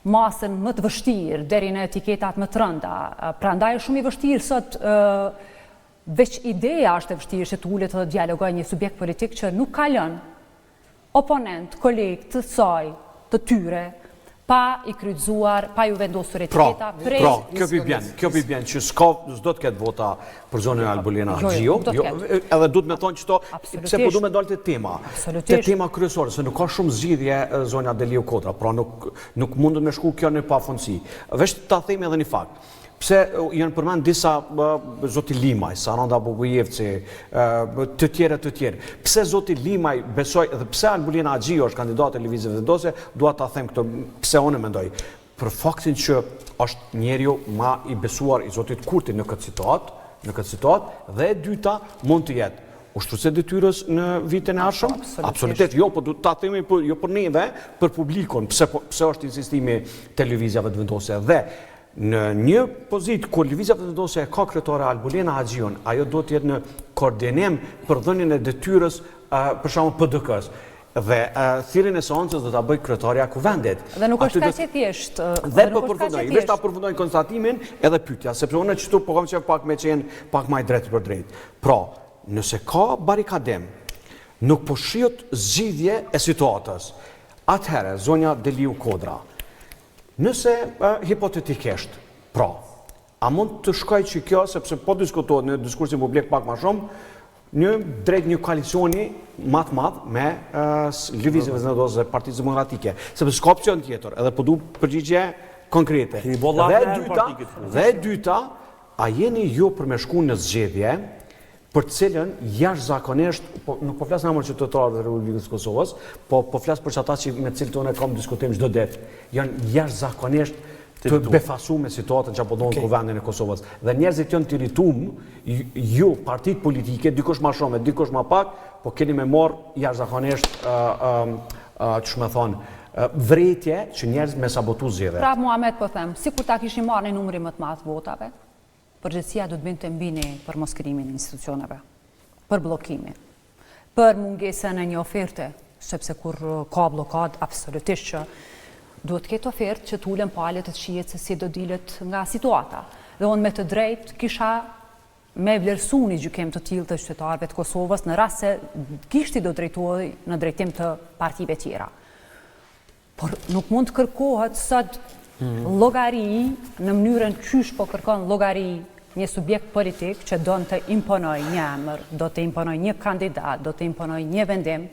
masën më të vështirë, deri në etiketat më të rënda. Prandaj është shumë i vështirë sot, veç ideja është e vështirë që të ulet të dialogoj një subjekt politik që nuk ka lënë oponent, kolegë të saj, të tyre, pa i kryqëzuar, pa ju vendosur etiketa. Kjo pi bjen që s'do të ketë vota për zonën e Albolena Xhio, edhe du të me thonë që to, pse po du me dalë të tema, të tema kryesore, se nuk ka shumë zgjidhje zonja Deliu Kodra, pra nuk mundet me shku kjo në pafundësi. Veç ta themi edhe një fakt. Pse janë përmend disa zoti Limaj, Saranda Bogujevci, të tjerë. Pse zoti Limaj besoj dhe pse Albolena Xhio është kandidatë e lëvizjeve vendose, dua ta them këtë, pse unë mendoj. Për faktin që është njeriu ma i besuar i zotit Kurti në këtë situatë, dhe e dyta mund të jetë ushtruese detyrës në vitin e ardhshëm? Absolutisht, jo, po du ta themi jo për neve, për publikun, pse është insistimi te lëvizjeve vendose dhe në një pozitë kur lëvizja vendose ka kryetare Albolena Xhion, ajo do të jetë në koordinim për dhënien e detyrës për shembull PDK-s. Dhe thirrjen e seancës do ta bëj kryetaria e kuvendit. Dhe nuk është kaq e thjeshtë. Dhe po përfundoj, veç ta përfundoj konstatimin edhe pyetja, sepse unë çtu po kam qenë pak me qenë pak më drejt për drejt. Pra, nëse ka barikadem, nuk po shihet zgjidhje e situatës. Atëherë zonja Deliu Kodra, nëse hipotetikisht, pra, a mund të shkoj që kjo, sepse po diskutohet në diskursin publik pak ma shumë, drejt një koalicioni matë madhë me lëvizjen vendose dhe Partisë Demokratike, sepse s'ka opcion tjetër, edhe po du përgjigje konkrete. Dhe dyta, a jeni ju për me shku në zgjedhje, për të cilën jashtëzakonisht, nuk po flas në emër qytetarëve të Republikës Kosovës, po flas për ata që me cilët unë kam diskutim çdo ditë, janë jashtëzakonisht të befasuar me situatën që po ndodh në kuvendin e Kosovës. Dhe njerëzit janë të irrituar, ju partitë politike, dikush më shumë, dikush më pak, po keni me marr jashtëzakonisht ç'më thon, vretje që njerëz me sabotu zgjedhjet. Pra Muhamet po them, sikur ta kishim marrë në numrin më të madh votave, përgjithësia do të binte mbini për moskrimin e institucioneve, për bllokimin, për mungesën e një oferte, sepse kur ka bllokad, absolutisht që duhet të ketë ofertë që të ulen palët të shihet se si do dilet nga situata. Dhe unë me të drejt kisha me vlerësu një gjykim të tillë të qytetarëve të Kosovës në rast se kishti do drejtohej në drejtim të partive tjera. Por nuk mund të kërkohet sot llogari në mënyrën qysh po kërkon llogari një subjekt politik që do të imponoj një emër, do të imponoj një kandidat, do të imponoj një vendim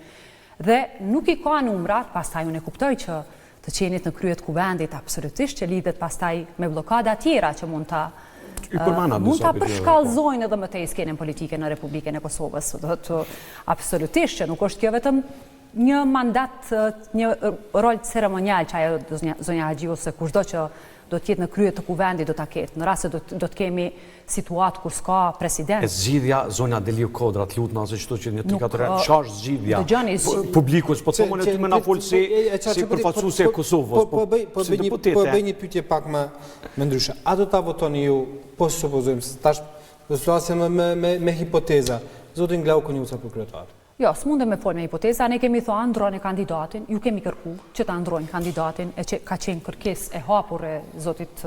dhe nuk i ka numrat, pastaj unë e kuptoj që të qenit në krye të kuvendit absolutisht që lidhet pastaj me bllokada tjera që mund ta përshkallëzojnë edhe më tej skenën politike në Republikën e Kosovës. Do të absolutisht që nuk është kjo vetëm një mandat, një rol ceremonial që ajo zonja Xhio se kushdo që do të jetë në krye të kuvendit do ta ketë. Në rast se do të kemi situatë kur s'ka president. E zgjidhja zonja Deliu Kodra, të lutem asaj çdo që një 3-4 ç'është zgjidhja publikut, po thonë ti më na fol si përfaqësuese e Kosovës. Po bëj një pyetje pak më ndryshe. A do ta votoni ju, po supozojmë, tash do të flasim me hipoteza, zotin Glauku Njuca për kryetar? Jo, s'mundem me folë me hipoteza, ne kemi thënë ndroni kandidatin, ju kemi kërku që ta ndrojnë kandidatin e që ka qenë kërkesë e hapur e zotit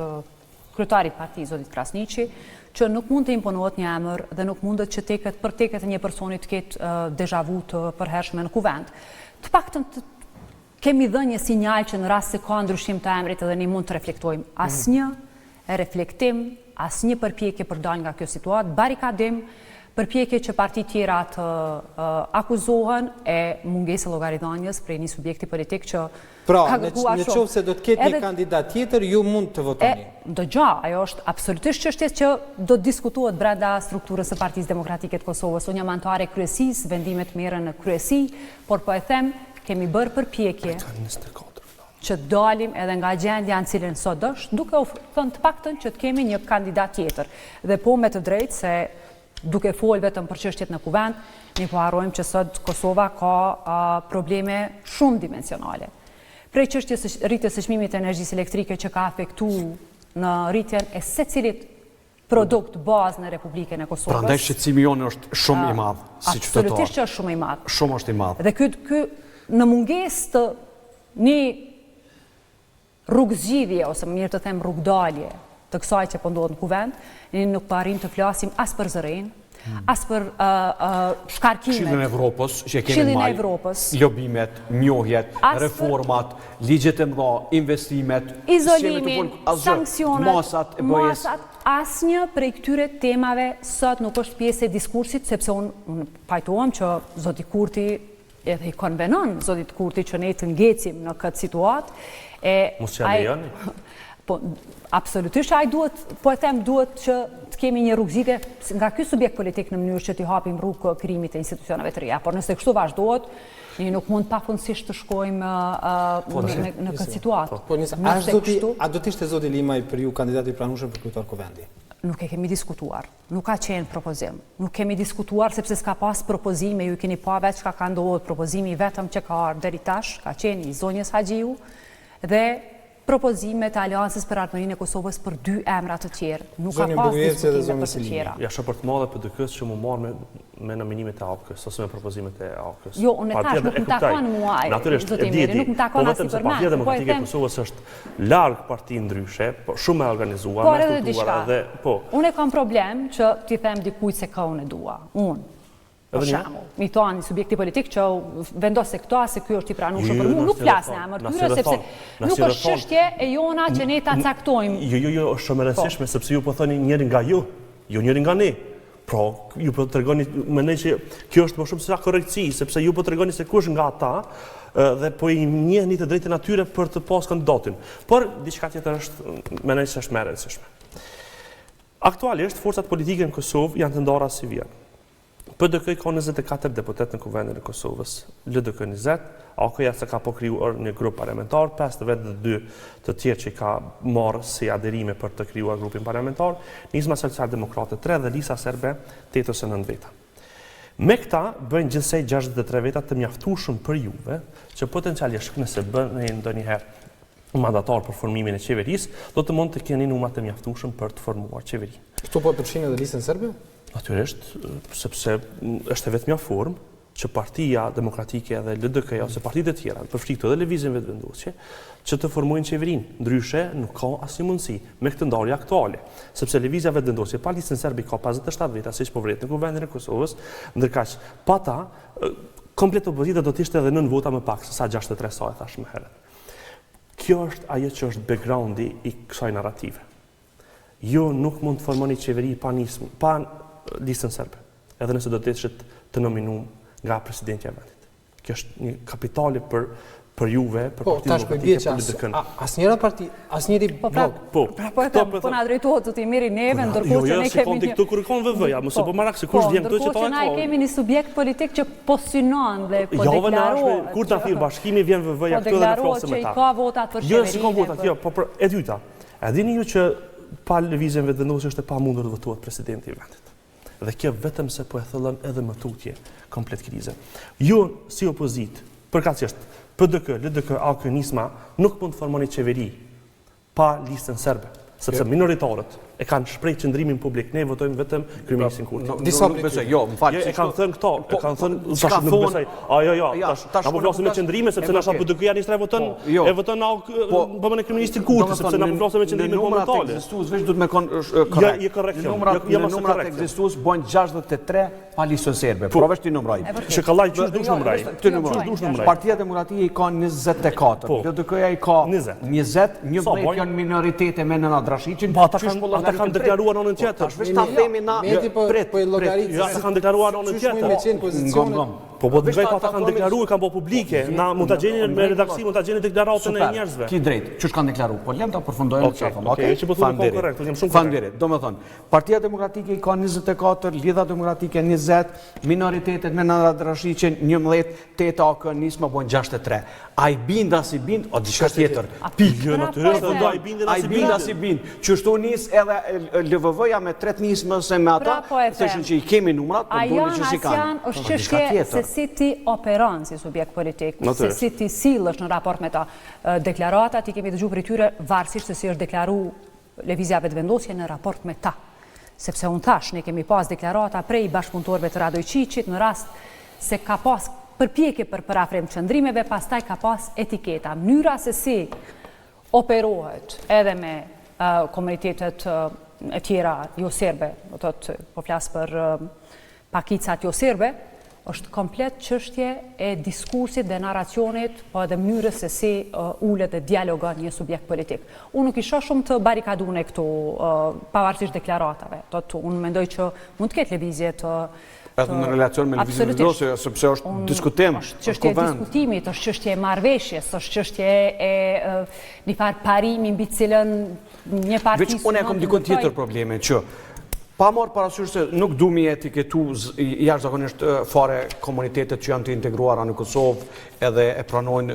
kryetarit partisë, zotit Krasniqi, që nuk mund të imponohet një emër dhe nuk mundet që për teket e një personi të ketë deja vu të përhershme në kuvend. Të paktën kemi dhënë një sinjal që në rast se ka ndryshim të emrit edhe ne mund të reflektojmë. Asnjë reflektim, asnjë përpjekje për dalë nga kjo situatë, barikadim, përpjekje që parti tjera të akuzohen e mungesë llogaridhënies prej një subjekti politik që ka kërkuar shumë. Në qoftë se do të ketë një kandidat tjetër, ju mund të votoni. Dëgja, ajo është absolutisht çështje që do të diskutohet brenda strukturës së Partisë Demokratike të Kosovës. Unë jam anëtare e kryesisë, vendimet merren në kryesi, por po e them, kemi bërë përpjekje që dalim edhe nga gjendja në cilën sot është, duke thënë të paktën që të kemi një kandidat tjetër. Dhe po me të drejtë se duke folë vetëm për çështjet në kuvend, ne po harrojmë që sot Kosova ka probleme shumë dimensionale. Prej çështjes rritjes së çmimit të energjisë elektrike që ka afektuar në rritjen e secilit produkt bazë në Republikën e Kosovës. Prandaj shqetësimi jonë është shumë i madh si qytetar. Absolutisht që është shumë i madh. Shumë është i madh. Dhe ky në mungesë të një rrugëzgjidhje ose më mirë të them rrugdalje të kësaj që po ndodhet në kuvend, ne nuk po arrim të flasim as për zërin, as për shkarkimet. Këshillin e Evropës, që e kemi në maj, lobimet, njohjet, reformat, ligjet e mëdha, investimet, izolimin, sankcionet, masat, asnjë prej këtyre temave sot nuk është pjesë e diskursit, sepse unë pajtohem që zoti Kurti edhe i konvenon zotit Kurti që ne të ngecim në këtë situatë. Mos që lejoni? Po, absolutisht ai duhet, po e them duhet që të kemi një rrugëzitje nga ky subjekt politik në mënyrë që t'i hapim rrugë krijimit të institucioneve të reja. Por nëse kështu vazhdohet, ne nuk mund pafundësisht të shkojmë në këtë situatë. Po a do të ishte zoti Limaj për ju kandidati i pranueshëm për kryetar kuvendi? Nuk e kemi diskutuar, nuk ka qenë propozim. Nuk kemi diskutuar sepse s'ka pas propozime, ju keni pa vetë çka ka ndodhur, propozimi vetëm që ka ardhur deri tash, ka qenë i zonjës Haxhiu dhe propozime të Aleancës për Ardhmërinë e Kosovës për 2 emra të tjerë. Nuk ka pas diskutime për të tjera. Ja shoh për të madhe PDK-s që mu marr me nominimet e AUK-s ose me propozimet e AUK-s. Jo, unë tash nuk më takon mua. Natyrisht, nuk më takon as për Partia Demokratike e Kosovës është larg parti ndryshe, po shumë e organizuar, me struktura dhe po. Unë kam problem që t'i them dikujt se ka unë dua. Unë. Për shembull, mi thonë subjekti politik që vendos se këto se ky është i pranueshëm për mua, nuk flas në emër tyre sepse nuk është çështje e jona që ne ta caktojmë. Jo, është shumë e rëndësishme sepse ju po thoni njëri nga ju, jo njëri nga ne. Pra, ju po tregoni mendoj që kjo është më shumë se korrektësi, sepse ju po tregoni se kush nga ata dhe po i njehni të drejtën atyre për të pas kandidatin. Por diçka tjetër është mendoj se është më e rëndësishme. Aktualisht forcat politike në Kosovë janë të ndara si vjen. PDK ka 24 deputet në kuvendin e Kosovës, LDK 20, AKJ se ka po krijuar një grup parlamentar, 5 vetë dhe 2 të tjerë që ka marrë si aderime për të krijuar grupin parlamentar, Nisma Social-Demokrate 3 dhe Lisa Serbe 8 ose 9 veta. Me këta bëjnë gjithsej 63 veta të mjaftueshëm për juve, që potencialisht nëse bëni ndonjëherë mandatar për formimin e qeverisë, do të mund të keni numra të mjaftueshëm për të formuar qeveri. Këtu po përfshin edhe listën serbe? Natyrisht, sepse është vetëm një formë që Partia Demokratike dhe LDK ose partitë e tjera, përfshi këto dhe lëvizjen vetëvendosje, që të formojnë qeverinë. Ndryshe nuk ka asnjë mundësi me këtë ndarje aktuale, sepse lëvizja vetëvendosje pa listën serbe ka 57 veta, siç po vret në kuvendin e Kosovës, ndërkaq pa ta komplet opozita do të ishte edhe 9 vota më pak se sa 63 sa e thash më herët. Kjo është ajo që është backgroundi i kësaj narrative. Jo nuk mund të formoni qeveri pa listën serbe, edhe nëse do të ishit të nominum nga presidentja e vendit. Kjo është një kapitale për juve, për Partinë Demokratike, për LDK-n. Asnjëra parti, asnjëri blok. Po na drejtohet të i merri neve, ndërkohë që ne kemi këtu kur kanë VV-ja, mos po marrak se kush vjen këtu që ta ne kemi një subjekt politik që po synon dhe po deklarohet. Kur ta thirr bashkimi vjen VV-ja këtu dhe ne flasim me ta. Që i ka votat për qeverinë. Jo, s'ka votat, jo, po e dyta. A dini ju që pa lëvizjen vetëvendosje është e pamundur të votohet presidenti i vendit. Dhe kjo vetëm se po e thellën edhe më tutje komplet krizën. Ju si opozit, përkatësisht PDK, LDK, AKJ, Nisma nuk mund të formoni qeveri pa listën serbe, sepse minoritarët e kanë shprehë qëndrimin publik, ne votojmë vetëm kryeministin Kurti. Disa besoj, jo, më fal. E kanë thënë këto, e kanë thënë tash nuk besoj. Jo, tash po flasim me qëndrime sepse na PDK-ja nisë voton, e voton bëmën e kryeministit Kurti sepse na po flasim me qëndrimin momentale. Ekzistues veç duhet me kon korrekt. Je korrekt. Numrat ekzistues bën 63 pa listën serbe. Provesh ti numroj. Shekallaj çu dush numroj. Partia Demokratike i ka 24, LDK-ja i ka 20, 11 janë minoritete me Nenad Drashiqin. Ata kanë deklaruar anën tjetër. Veç ta themi na po i llogarit. Ja, ata kanë deklaruar anën tjetër. Qysh me qenë pozicionet. Po veç ata kanë deklaruar, kanë bërë publike, na mund ta gjeni me redaksi, mund ta gjeni deklaratën e njerëzve. Ki drejt, çu kanë deklaruar, po lem ta përfundojmë çfarë. Okej, që po thonë korrekt, jam shumë korrekt. Faleminderit. Domethënë, Partia Demokratike i ka 24, Lidha Demokratike 20, minoritetet me Nada Drashiqin 11, Teta AK nis më bën 63. Ai binda si bind, o diçka tjetër. Pikë natyrë, do ai bindin Ai binda si bind. Qështu nis edhe LVV-ja me 3 nismë se me ata, thëshin që i kemi numrat, po duhet që si kanë. Është çështje se si ti operon si subjekt politik, se si ti sillesh në raport me ta. Deklaratat i kemi dëgjuar për tyre varësisht se si është deklaruar lëvizja vetëvendosje në raport me ta. Sepse unë thash, ne kemi pas deklarata prej bashkëpunëtorëve të Radojqiqit në rast se ka pas përpjekje për parafrim qëndrimeve, pastaj ka pas etiketa. Mënyra se si operohet edhe me komunitetet e tjera jo serbe, po flas për pakicat jo serbe, është komplet çështje e diskursit dhe narracionit, po edhe mënyrës se si ulet dhe dialogon një subjekt politik. Unë nuk isha shumë të barikadune këtu, pavarësisht deklaratave. Unë mendoj që mund të ketë lëvizje të edhe në relacion me lëvizjen vendosje, sepse është diskutim. Është çështje e diskutimit, është çështje e marrëveshjes, është çështje e një farë parimi mbi cilën një parti. Veç unë e kam dikon tjetër probleme që pa marrë parasysh se nuk du mi etiketu jashtëzakonisht fare komunitetet që janë të integruara në Kosovë edhe e pranojnë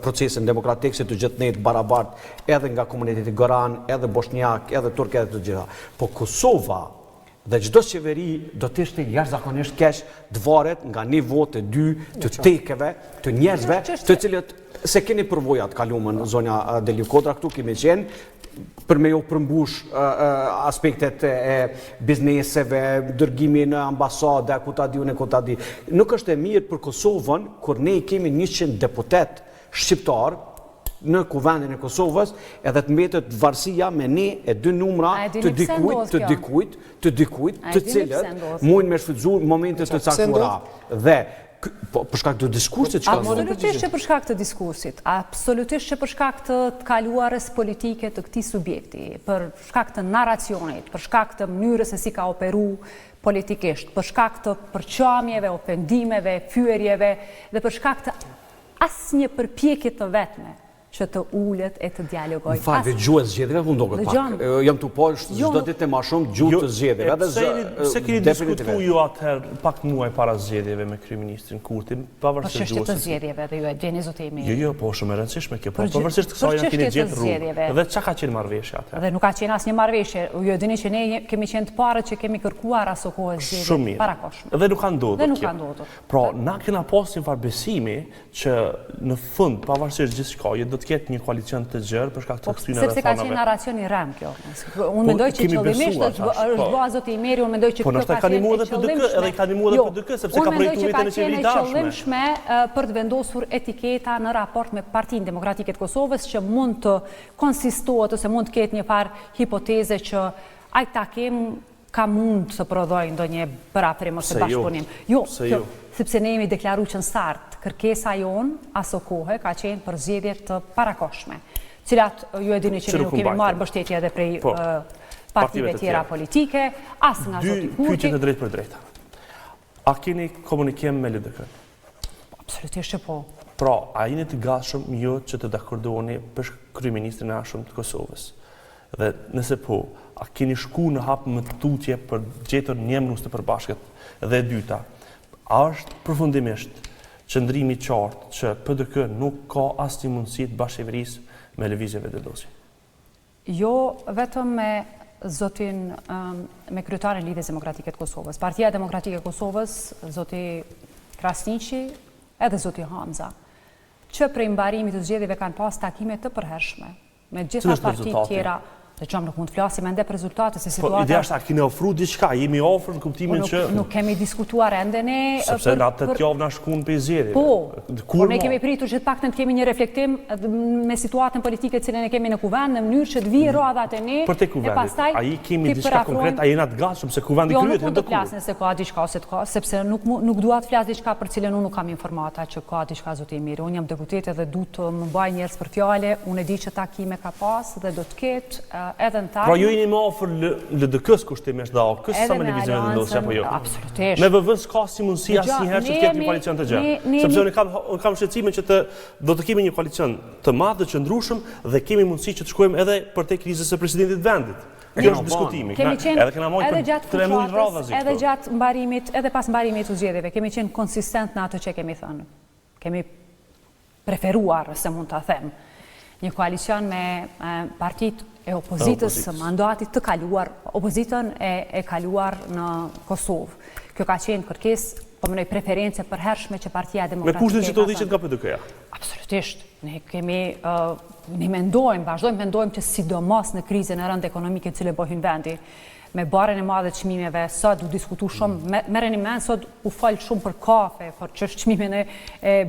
procesin demokratik si të gjithë nejtë barabart edhe nga komuniteti Goran, edhe Bosnjak, edhe Turk, edhe të gjitha. Po Kosova dhe çdo qeveri do të ishte jashtëzakonisht keq të varet nga një votë, dy, të tekeve, të njerëzve, të cilët se keni përvojat kaluar në zonja Deli Kodra, këtu kemi qenë për me jo përmbush aspektet e bizneseve, dërgimi në ambasade, ku ta di. Nuk është e mirë për Kosovën, kur ne kemi 100 deputet shqiptar në kuvendin e Kosovës, edhe të mbetet varësia me ne e 2 numra të dikujt, të cilët mujnë me shfrytëzu momentet të caktuara. Dhe për shkak të diskursit që ka ndodhur. Absolutisht që për shkak të diskursit, absolutisht që për shkak të kaluarës politike të këtij subjekti, për shkak të narracionit, për shkak të mënyrës se si ka operu politikisht, për shkak të përqamjeve, ofendimeve, fyerjeve dhe për shkak të asnjë përpjekje të vetme që të ulet e të dialogoj. Në fakt, gjuhë e zgjedhjeve ku ndodhet pak. Jam të po çdo ditë më shumë gjuhë të zgjedhjeve. Pse keni diskutuar ju atëherë pak muaj para zgjedhjeve me kryeministrin Kurti, pavarësisht gjuhës të zgjedhjeve dhe ju e dini zoti imi. Jo, po shumë e rëndësishme kjo, po pavarësisht kësaj janë keni gjetur rrugë. Dhe çka ka qenë marrëveshja atëherë? Dhe nuk ka qenë asnjë marrëveshje. Ju e dini që ne kemi qenë të parët që kemi kërkuar aso kohë zgjedhje parakoshme. Dhe nuk ka ndodhur. Pra, na kena pas një farë besimi që në fund pavarësisht gjithçka do të ketë një koalicion të gjerë për shkak të këtyre sepse ka qenë narracion i rrem kjo. Unë mendoj që qëllimisht është bëa zoti Imeri, unë mendoj që kjo ka qenë edhe PDK, edhe ka ndihmuar edhe PDK sepse ka projektuar vetën e qeverisë dashme. Unë mendoj që ka qenë për të vendosur etiketa në raport me Partinë Demokratike të Kosovës që mund të konsistohet ose mund të ketë një farë hipoteze që ai takim ka mund të prodhojë ndonjë parafrim ose bashkëpunim. Jo, sepse ne jemi deklaruar që në start kërkesa jonë aso kohë ka qenë për zgjedhje të parakoshme, cilat ju e dini që ne nuk kemi marrë mbështetje edhe prej partive tjera politike, as nga zoti Kurti. Dy pyetje të drejtë për drejta. A keni komunikim me LDK? Absolutisht që po. Pra, a jeni të gatshëm ju që të dakordoni për kryeministrin e ardhshëm të Kosovës? Dhe nëse po, a keni shku në hap më tutje për gjetur një emërues të përbashkët? Dhe e dyta, a është përfundimisht qëndrimi qartë që PDK nuk ka asnjë mundësi të bashkëqeverisë me lëvizjen vetëvendosje? Jo vetëm me zotin, me kryetarin e Lidhjes Demokratike të Kosovës. Partia Demokratike e Kosovës, zoti Krasniqi, edhe zoti Hamza, që prej mbarimit të zgjedhjeve kanë pas takime të përhershme me gjitha partitë tjera. Dhe që nuk mund të flasim ende për rezultate se situata... Po, ideja është a keni ofru diçka, jemi ofër në kuptimin që... Nuk kemi diskutuar ende ne... Sepse në atë të javë na shkun për zgjedhjeve. Po, ne kemi pritur që të paktën të kemi një reflektim me situatën politike të cilën e kemi në kuvend, në mënyrë që të vijë radhat e ne... Për te kuvendit, a i kemi diçka konkret, a jena të gatshëm se kuvendi kryet e të flasin se ka diçka ose të ka, sepse nuk dua të flas diçka për cilën unë nuk kam informata që ka diçka zoti Imeri. Unë jam deputete dhe du të më mbaj njerëz për fjale, unë e di që takime ka pas dhe do të ketë edhe në Pra ju jeni më afër LDK-s kushtimi është dao, kësë sa me lëvizjeve vendosje apo jo? Absolutisht. Me VV s'ka si mundësi asnjëherë që të ketë një koalicion të gjerë. Sepse unë kam shqetësimin që do të kemi një koalicion të madh, të qëndrueshëm dhe kemi mundësi që të shkojmë edhe përtej krizës së presidentit vendit. Kjo është diskutimi. Edhe kena mojtë për 3 muaj rradha zi. Edhe gjatë mbarimit, edhe pas mbarimit të zgjedhjeve, kemi qenë konsistent në ato që kemi thënë. Kemi preferuar, se mund të them, një koalicion me partit e opozitës së mandatit të kaluar, opozitën e kaluar në Kosovë. Kjo ka qenë kërkesë, po mënoj preferencë për hershme që Partia Demokratike. Me kushtin që të dhiqet nga PDK-ja? Absolutisht. Ne vazhdojmë mendojmë që sidomos në krizën e rëndë ekonomike cilë po hyn vendi, me barën e madhe të çmimeve, sot u diskutu shumë, merreni mend sot u fal shumë për kafe, për çmimin e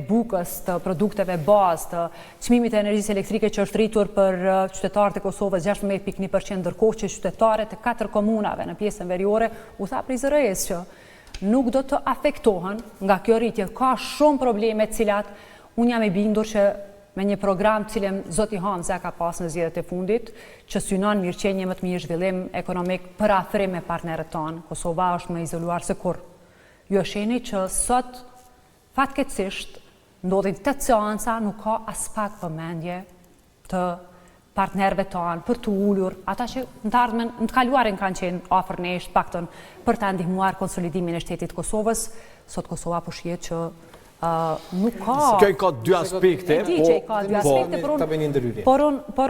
bukës, të produkteve bazë, të çmimit e energjisë elektrike që është rritur për qytetarët e Kosovës 16.1%, ndërkohë që qytetarët e 4 komunave në pjesën veriore u tha prizërëjes që nuk do të afektohen nga kjo rritje. Ka shumë probleme cilat unë jam e bindur që me një program cilëm Zoti Hamza ka pas në zgjedhjet e fundit, që synon mirëqenie më të mirë, zhvillim ekonomik për afrim me partnerët tanë. Kosova është më izoluar se kur. Ju e shihni që sot fatkeqësisht ndodhin 8 seanca, nuk ka as pak vëmendje të partnerëve tanë për të ulur, ata që në të ardhmen, në të kaluarin kanë qenë afër nesh, paktën për të ndihmuar konsolidimin e shtetit Kosovës. Sot Kosova po shihet që nuk ka... Kjo ka 2 aspekte. E di që ka 2 aspekte, por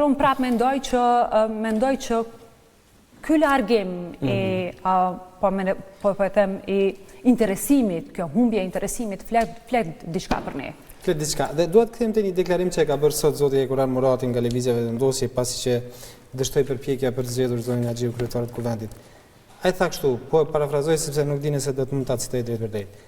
unë prapë mendoj që ky largim po e them i interesimit, kjo humbje e interesimit flet diçka për ne. Flet diçka. Dhe duhet të kthejmë te një deklarim që ka bërë sot zoti Ekuran Murati nga lëvizjeve vendosje pasi që dështoi përpjekja për të zgjedhur zonin Haxhiu kryetarit të kuvendit. Ai tha kështu, po e parafrazoj sepse nuk dini se do të mund ta citoj drejt për drejt.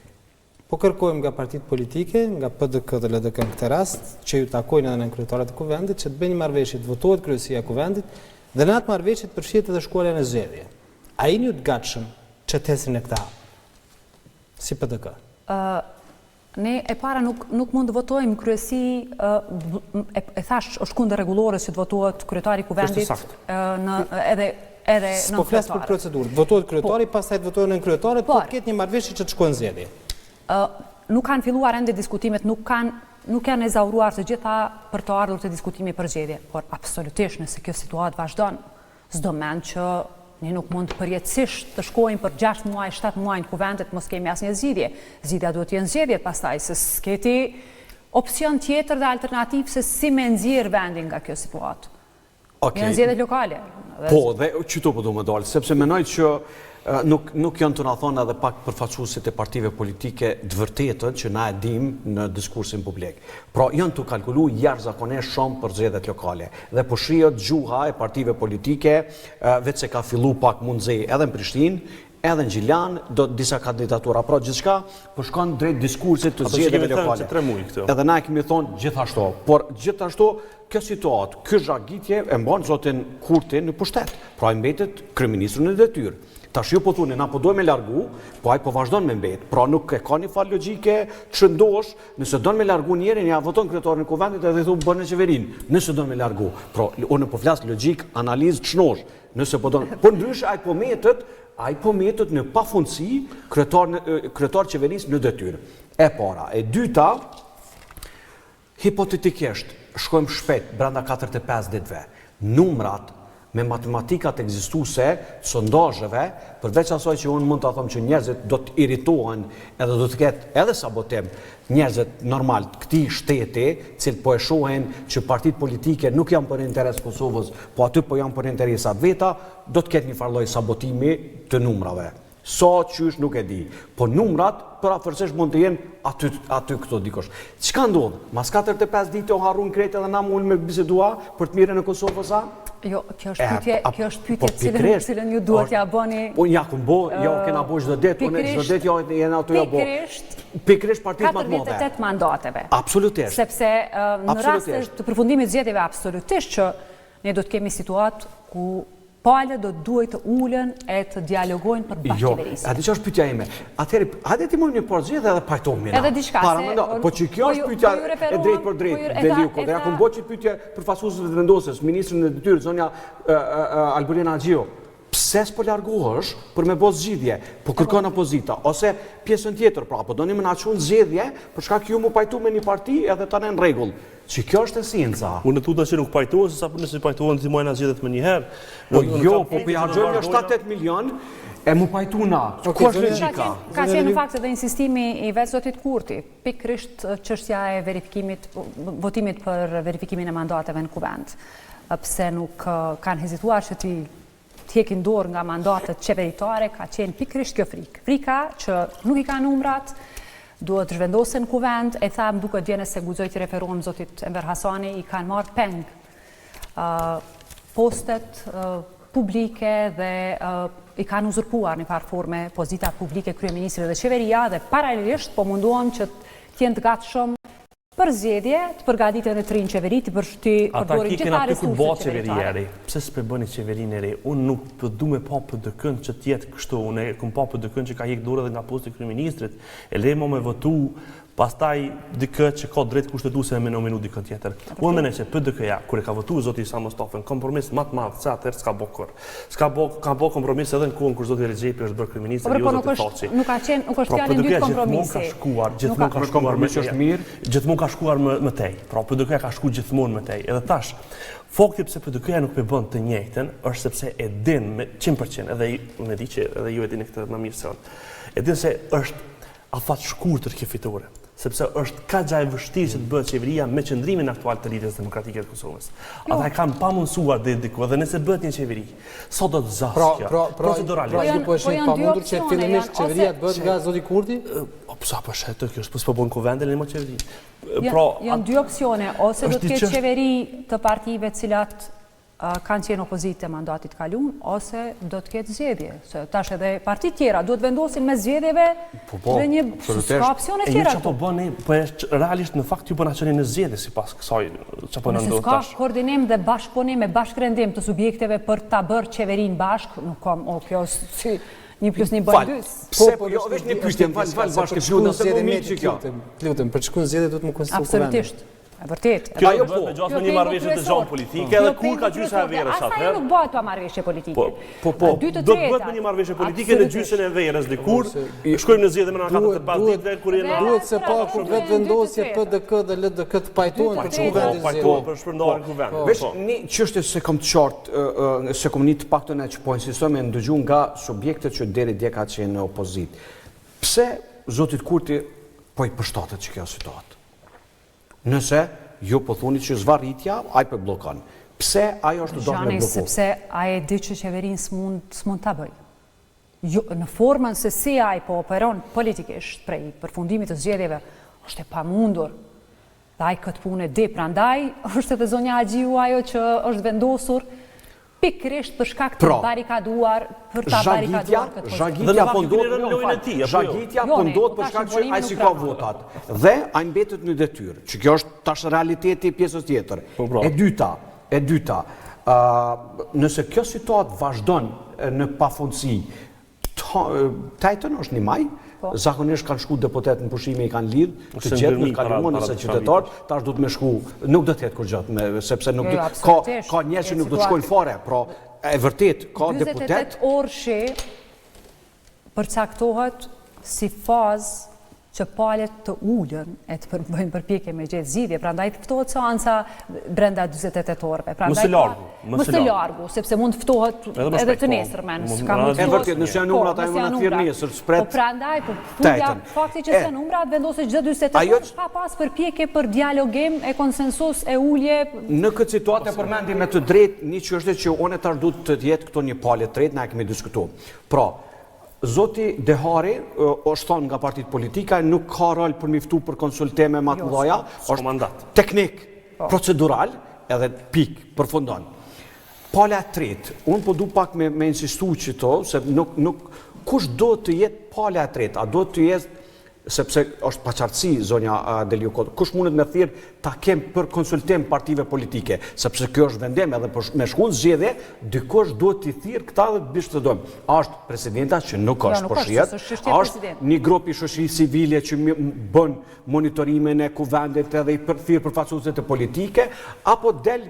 Po kërkojmë nga partitë politike, nga PDK dhe LDK në këtë rast, që ju takojnë edhe në kryetarët e kuvendit, që të bëjnë një marrëveshje, të votohet kryesia e kuvendit, dhe në atë marrëveshje të përfshihet edhe shkuarja në zgjedhje. A jeni ju të gatshëm që të hesin në këtë si PDK? Ne e para nuk mund të votojmë kryesi, e thash është kundër rregullores që të votohet kryetari i kuvendit edhe në po flas për procedurë. Votohet kryetari, pastaj të votojnë në kryetarët, po të ketë një marrëveshje që të shkojnë në zgjedhje. Nuk kanë filluar ende diskutimet, nuk janë ezauruar të gjitha për të ardhur të diskutimi për zgjedhje, por absolutisht nëse kjo situatë vazhdon, s'do mend që ne nuk mund përjetësisht të shkojmë për 6 muaj, 7 muaj në kuvendit, mos kemi asnjë zgjidhje. Zgjidhja duhet të jenë zgjedhjet pastaj, se s'keti opsion tjetër dhe alternativë se si me nxjerr vendin nga kjo situatë. Janë zgjedhjet lokale. Po, dhe qëto po du më dalë, sepse menoj që nuk janë të na thonë edhe pak përfaqësuesit e partive politike të vërtetën që na e dim në diskursin publik. Pra janë të kalkulu jashtëzakonisht shumë për zgjedhjet lokale. Dhe po shihet gjuha e partive politike, vetë se ka fillu pak mundësi edhe në Prishtinë, edhe në Gjilan, do disa kandidatura, pra gjithçka po shkon drejt diskursit të zgjedhjeve lokale. Edhe na e kemi thonë gjithashtu, por gjithashtu kjo situatë, kjo zhagitje e mban zotin Kurtin në pushtet, pra i mbetet kryeministri në detyrë. Tash ju po thuni, na po dojmë me largu, po ai po vazhdon me mbet. Pra nuk e ka një fal logjike që ndosh, nëse don me largu njerin, ja voton kryetarin e kuvendit edhe i thu bën në qeverinë. Nëse don me largu. Pra unë po flas logjik, analizë çnosh. Nëse po don, po ndryshe ai po metet në pafundësi kryetar qeverisë në detyrë. E para, e dyta, hipotetikisht shkojmë shpejt brenda 45 ditëve. Numrat me matematikat ekzistuese, sondazheve, përveç asaj që unë mund të them që njerëzit do të irritohen edhe do të ketë edhe sabotim njerëzit normal të këtij shteti, cilët po e shohin që partitë politike nuk janë për interes Kosovës, po aty po janë për interesat veta, do të ketë një farë lloj sabotimi të numrave. Sa qysh nuk e di, po numrat përafërsisht mund të jenë aty këto dikosh. Çka ndodh? Mas 45 ditë o harrun krejt edhe na mund me bisedua për të mirën e Kosovës a? Jo, kjo është pyetje cilën ju duhet ja bëni. Po ja ku bo, ja kena bo çdo ditë, unë çdo ditë ja jena aty ja bo. Pikërisht partitë më të mëdha. 48 mandateve. Absolutisht. Sepse në rast të përfundimit të zgjedhjeve absolutisht që ne do të kemi situatë ku palët do duhet të ulen e të dialogojnë për bashkëqeverisje. Jo, që është pyetja ime. Atëherë, hajde ti mojmë një përzgjedhje edhe pajtohemi. Edhe diçka po që kjo është pyetja e drejtë për drejtë, Veliuko. Dhe ja kam bërë pyetje për fasuesët e vendosjes, ministrin e detyrës, zonja Alberina Axhiu. Pse s'po largohesh për me bë zgjidhje, po kërkon opozita, ose pjesën tjetër, pra, po doni më na çuan zgjedhje, për shkak ju më pajtu me një parti edhe tani në rregull. Që kjo është esenca. Unë tuta që nuk pajtohen, se sa për nëse pajtohen ti mojna zgjedhjet më njëherë. Po jo, po përjargjojmë 7-8 milion, e mu pajtuna. Ku është logjika? Ka qenë në fakt edhe insistimi i vetë zotit Kurti, pikërisht çështja e verifikimit, votimit për verifikimin e mandateve në kuvend. Pse nuk kanë hezituar që ti t'jekin dorë nga mandatet qeveritare, ka qenë pikërisht kjo frikë. Frika që nuk i ka numrat, duhet të zhvendosen në kuvend, e tham duke djene se guxoj të referohem zotit Enver Hasani, i kanë marrë peng postet publike dhe i kanë uzurpuar në farë forme pozitat publike kryeministri dhe qeveria, dhe paralelisht po munduam që t'jenë të gatshëm për zgjedhje, të përgatiten e të rinë qeveri, të përshty përdorin gjitha resurset qeveritare. Pse s'pe bëni qeverinë e re? Unë nuk du me pa PDK-n që tjetë kështu, unë e këm pa PDK-n që ka hek dorë dhe nga posti kryeministrit, e lemo me votu, pastaj dikë që ka drejt kushtetuese me nominu dikë tjetër. Unë mendoj se PDK-ja, kur e ka votuar zoti Sa Mustafën, kompromis më të madh se atëherë s'ka bë kur. Ka bë kompromis edhe në kohën kur zoti Rexhepi është bërë kryeminist dhe zoti Thaçi. Nuk ka qenë, nuk është fjalë dytë kompromisi. Gjithmonë ka shkuar me është mirë, gjithmonë ka shkuar më tej. Pra PDK-ja ka shkuar gjithmonë më tej. Edhe tash, fakti pse PDK-ja nuk e bën të njëjtën është sepse e din me 100%, edhe unë e di që edhe ju e dini këtë më mirë se unë. E din se është afat shkurtër kjo fitore. Sepse është ka gjaj vështirë që të bëhet qeveria me qëndrimin aktual të lidhjes demokratike të Kosovës. Ata e kanë pamundsuar deri diku, dhe nëse bëhet një qeveri, sot do të zgjasë kjo. Proceduralisht. Pra, po është pamundur që fillimisht qeveria të bëhet nga zoti Kurti? Sa po shetë kjo, s'po bën kuvendin në qeveri. Janë dy opsione, ose do të ketë qeveri të partive të cilat kanë qenë opozitë të mandatit kalum, ose do të ketë zgjedhje. Se tash edhe partit tjera duhet vendosin me zgjedhjeve dhe një ka opsione tjera. E ju që po bëni, po realisht në fakt ju po na çoni në zgjedhje sipas kësaj çapo na ndodh tash. Nëse ka koordinim dhe bashkëpunim me bashkërendim të subjekteve për ta bërë qeverinë bashk, nuk kam kjo si 1+1 bën 2. Po, jo, veç një pyetje, val bashkë flutë se më mirë që kjo. Lutem, për të shkuar zgjedhje duhet më konsultuar. Absolutisht. E vërtet. Kjo do të bëhet me një marrëveshje të gjatë politike, edhe kur ka gjysa e verës atëherë. Asaj nuk bëhet pa marrëveshje politike. Po, do të bëhet me një marrëveshje politike në gjysën e verës dikur. Shkojmë në zgjedhje me na katër të partitëve kur janë. Duhet se pa kur vetë vendosje PDK dhe LDK të pajtohen për kuvendin zgjedhje. Për shpërndarjen e kuvendit. Veç një çështje se kam të qartë, se komunit paktën që po insistojmë ndëgju nga subjektet që deri dje ka qenë në opozitë. Pse zotit Kurti po i përshtatet që kjo situatë? Nëse ju po thoni që zvarritja, ai po bllokon. Pse ajo është dorë me bllokuar? Sepse ai e di që qeverinë s'mund ta bëj. Jo, në formën se si ai po operon politikisht prej përfundimit të zgjedhjeve, është e pamundur. Dhe ai këtë punë e di, prandaj është edhe zonja Axhiu ajo që është vendosur pikërisht për shkak të barikaduar, për ta barikaduar këtë pozitë. Zhagitja po ndodh, zhagitja po ndodh për shkak që ai si ka votat. Dhe ai mbetet në detyrë, që kjo është tash realiteti pjesës tjetër. E dyta, nëse kjo situatë vazhdon në pafundësi, Tajton është një maj, zakonisht kanë shku deputet në pushime i kanë lidhë, të gjithë në kaluar nëse qytetarë, tash du të me shku, nuk do të jetë kur gjatë, sepse ka njerë që nuk do të shkojnë fare, pra e vërtet, ka deputet. 28 orë shi përcaktohet si fazë që palët të ullën e të bëjnë përpjekje me gjithë zgjidhje, prandaj të ftohet seanca brenda 48 orëve. Mos të largu, sepse mund të ftohet edhe të nesërmen. E vërtet, nëse janë numrat ajo në thirr nesër, spret. Po prandaj, fundja fakti që janë numrat vendoset çdo 48 orë pa pas përpjekje për dialogim e konsensus e ulje. Në këtë situatë përmendim me të drejtë një çështje që unë tash duhet të jetë këto një palë të tretë, na kemi diskutuar. Pra, Zoti Dehari është thonë nga partitë politika, nuk ka rol për miftu për konsultime më të mëdha, është teknik, procedural, edhe pik, përfundon. Pala e tretë, unë po du pak me insistu që to, se nuk, kush do të jetë pala e tretë, a do të jetë sepse është paqartësi zonja Delio Kota. Kush mundet me thirrë ta kem për konsultim partive politike, sepse kjo është vendim edhe me shkull zgjedhje, dikush duhet t'i thirrë këta dhe të bish të dojmë. A është presidenta që nuk është përshiet, a është një grup i shoqërisë civile që bën monitorimin e kuvendit edhe i thirrë përfaqësuesit e politike, apo del